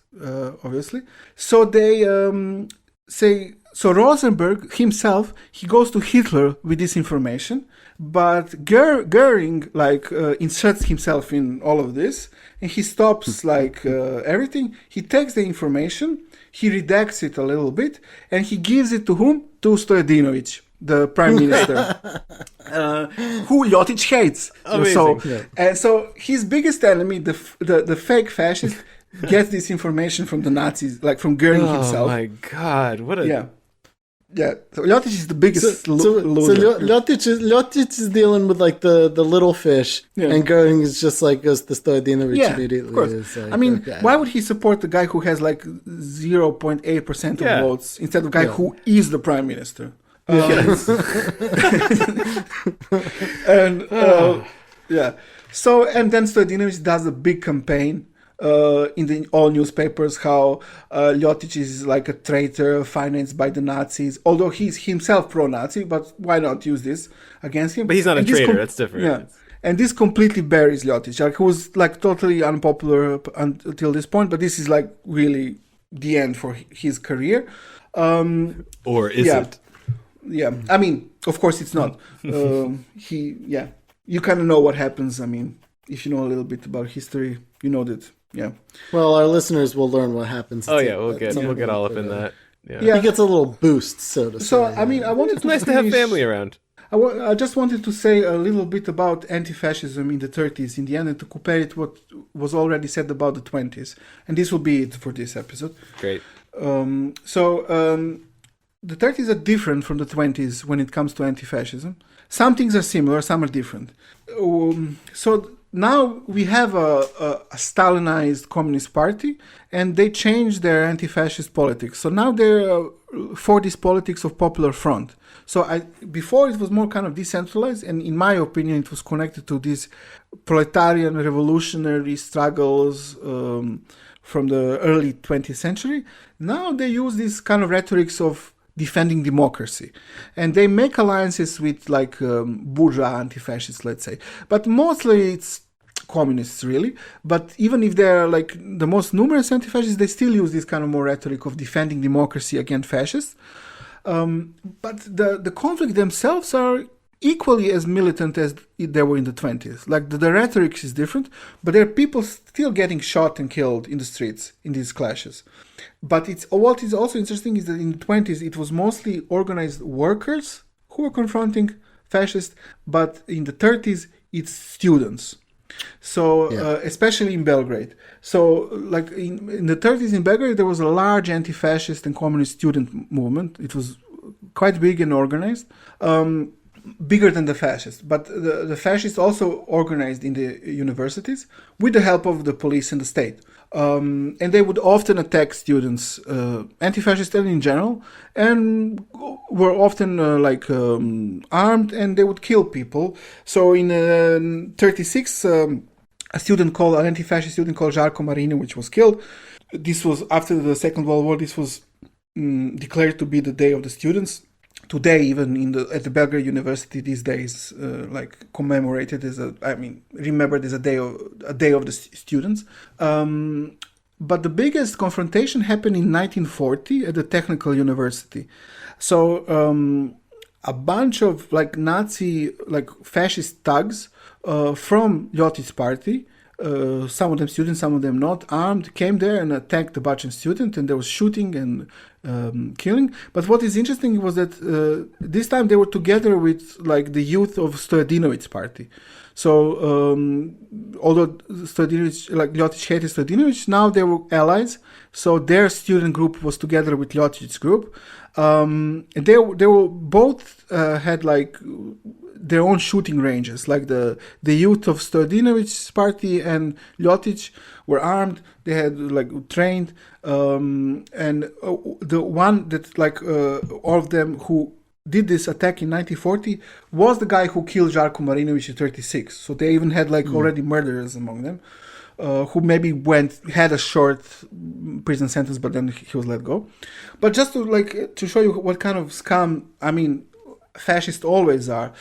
obviously. So they say, so Rosenberg himself, he goes to Hitler with this information, but Goering inserts himself in all of this, and he stops everything. He takes the information, he redacts it a little bit, and he gives it to whom? To Stojadinović, the prime minister, who Ljotić hates. Amazing. And so his biggest enemy, the fake fascist, gets this information from the Nazis, like from Goering himself. Oh my God! What a Yeah, so Ljotić is the biggest loser. So Ljotić is dealing with like the little fish, and Goering is just like goes to Stojadinović immediately. Of course. Why would he support the guy who has like 0.8% of votes instead of the guy who is the prime minister? So and then Stojadinović does a big campaign in all newspapers how Ljotić is like a traitor financed by the Nazis, although he's himself pro-Nazi, but why not use this against him? But he's not a traitor, that's different. Yeah. And this completely buries Ljotić, who was like totally unpopular until this point, but this is like really the end for his career. Or is it? Yeah, I mean, of course it's not. You kind of know what happens. I mean, if you know a little bit about history, you know that. Yeah. Well, our listeners will learn what happens. Oh yeah, we'll get all up in that. Yeah. He gets a little boost, so to say. So I mean, it's nice to have family around. I just wanted to say a little bit about anti-fascism in the 30s in the end, and to compare it what was already said about the 20s. And this will be it for this episode. Great. The 30s are different from the 20s when it comes to anti-fascism. Some things are similar, some are different. So now we have a Stalinized Communist Party, and they changed their anti-fascist politics. So now they're for this politics of Popular Front. So before it was more kind of decentralized, and in my opinion it was connected to these proletarian revolutionary struggles from the early 20th century. Now they use this kind of rhetorics of defending democracy, and they make alliances with like bourgeois anti-fascists, let's say, but mostly it's communists really. But even if they're like the most numerous anti-fascists, they still use this kind of more rhetoric of defending democracy against fascists. But the conflict themselves are equally as militant as they were in the 20s. Like the rhetoric is different, but there are people still getting shot and killed in the streets in these clashes. But what is also interesting is that in the 20s it was mostly organized workers who were confronting fascists, but in the 30s it's students. So especially in Belgrade. So like in the 30s in Belgrade there was a large anti-fascist and communist student movement. It was quite big and organized. bigger than the fascists. But the fascists also organized in the universities with the help of the police and the state. And they would often attack students, anti-fascists in general, and were often armed, and they would kill people. So in 1936, an anti-fascist student called Žarko Marinović was killed. This was after the Second World War. This was declared to be the Day of the Students. Today, even at the Belgrade University, these days commemorated as remembered as a day of the students. But the biggest confrontation happened in 1940 at the Technical University. So a bunch of Nazi fascist thugs from Ljotić's party. Some of them students, some of them not, armed, came there and attacked a bunch of students, and there was shooting and killing. But what is interesting was that this time they were together with the youth of Stojadinović's party. So although Ljotić hated Stojadinović, now they were allies. So their student group was together with Ljotić's group. They were both had their own shooting ranges. The youth of Stojadinović's party and Ljotić were armed. They had trained, and the one that all of them who did this attack in 1940 was the guy who killed Žarko Marinović in 1936. So they even had already murderers among them, who maybe had a short prison sentence, but then he was let go. But just to show you what kind of scum, fascists always are.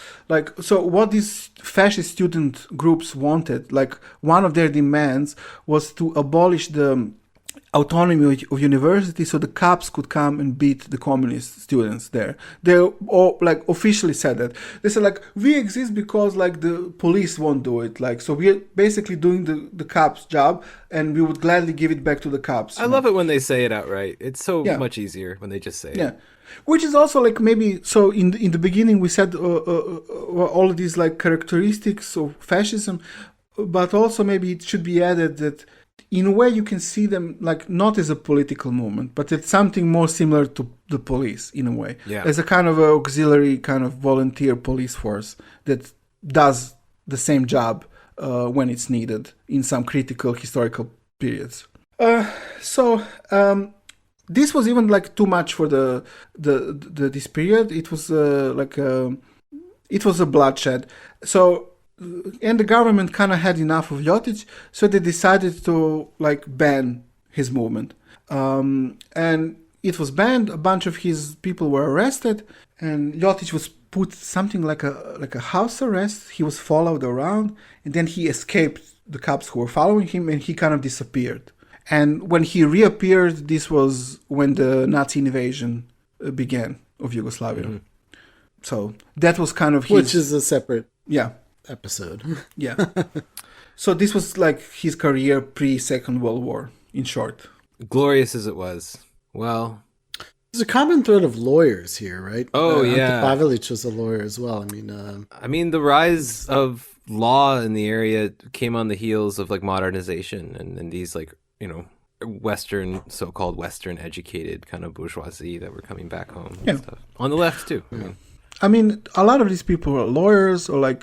So what these fascist student groups wanted, one of their demands was to abolish the autonomy of university, so the cops could come and beat the communist students there. They all officially said that. They said we exist because the police won't do it. So we're basically doing the cops' job, and we would gladly give it back to the cops. I love it when they say it outright. It's so much easier when they just say it. Which is also maybe so in the beginning we said all of these characteristics of fascism, but also maybe it should be added that in a way you can see them not as a political movement, but it's something more similar to the police in a way, as a kind of a auxiliary kind of volunteer police force that does the same job when it's needed in some critical historical periods. This was even too much for this period. It was it was a bloodshed. So, and the government kind of had enough of Ljotić, so they decided to ban his movement. And it was banned. A bunch of his people were arrested, and Ljotić was put something like a house arrest. He was followed around, and then he escaped the cops who were following him, and he kind of disappeared. And when he reappeared, this was when the Nazi invasion began of Yugoslavia. Mm-hmm. So that was kind of his... Which is a separate episode. Yeah. So this was his career pre-Second World War, in short. Glorious as it was. Well... There's a common thread of lawyers here, right? Oh, yeah. Pavelić was a lawyer as well. The rise of law in the area came on the heels of modernization and these Western, so-called Western educated kind of bourgeoisie that were coming back home and stuff. On the left too. A lot of these people are lawyers or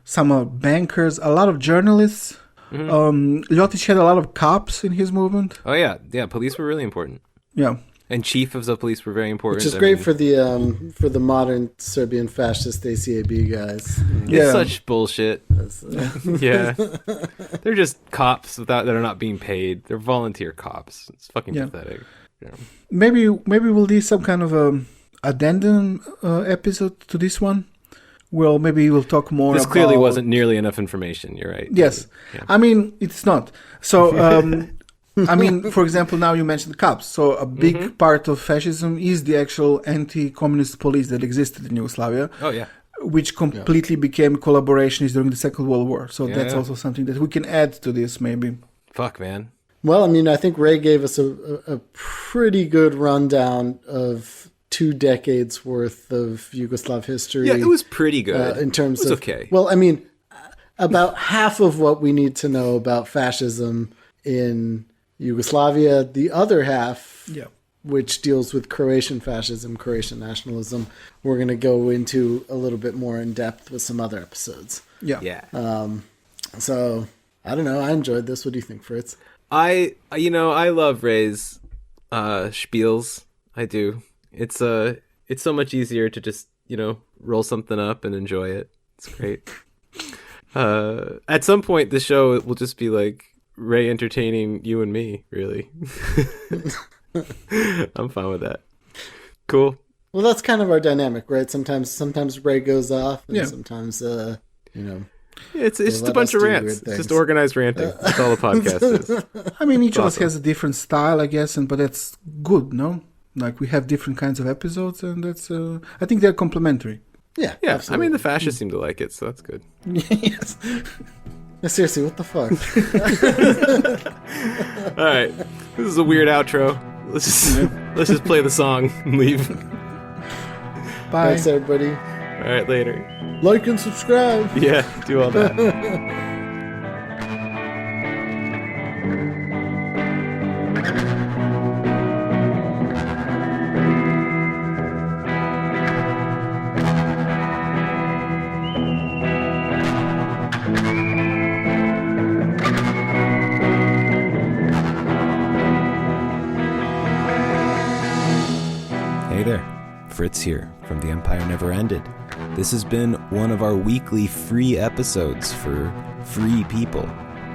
some are bankers, a lot of journalists. Mm-hmm. Ljotić had a lot of cops in his movement. Oh yeah. Police were really important. Yeah. And chief of the police were very important. Which is great for the modern Serbian fascist ACAB guys. It's such bullshit. Yeah. They're just cops that are not being paid. They're volunteer cops. It's fucking pathetic. Yeah. Maybe we'll do some kind of addendum episode to this one. Well, maybe we'll talk more This clearly wasn't nearly enough information. You're right. Yes. Yeah. It's not. So... for example, now you mentioned the cops. So a big part of fascism is the actual anti-communist police that existed in Yugoslavia. Oh, yeah. Which completely became collaborationist during the Second World War. So that's also something that we can add to this, maybe. Fuck, man. Well, I think Ray gave us a pretty good rundown of 2 decades worth of Yugoslav history. Yeah, it was pretty good. In terms of... okay. Well, about half of what we need to know about fascism in Yugoslavia. The other half which deals with Croatian fascism, Croatian nationalism, we're going to go into a little bit more in depth with some other episodes. Yeah. So, I don't know. I enjoyed this. What do you think, Fritz? I love Ray's spiels. I do. It's so much easier to just, roll something up and enjoy it. It's great. At some point, the show will just be like Ray entertaining you and me, really. I'm fine with that. Cool. Well, that's kind of our dynamic, right? Sometimes Ray goes off, and sometimes, it's just a bunch of rants. It's just organized ranting. That's all the podcast is. I mean, each of us has a different style, I guess, but that's good, no? Like, we have different kinds of episodes, and that's, I think they're complementary. Yeah, absolutely. I mean, the fascists seem to like it, so that's good. Yes. Seriously, what the fuck? All right, this is a weird outro. Let's just play the song and leave. Bye. Thanks, everybody. All right, later. Like and subscribe. Yeah, do all that. Fritz here from The Empire Never Ended. This has been one of our weekly free episodes for free people.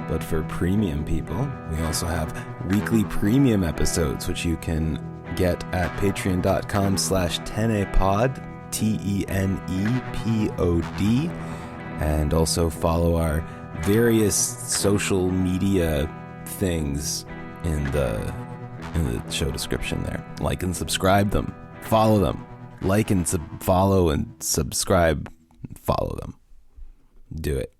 But for premium people, we also have weekly premium episodes, which you can get at patreon.com/tenepod, TENEPOD, and also follow our various social media things in the show description there. Like and subscribe them. Follow them. Like and follow and subscribe. Follow them. Do it.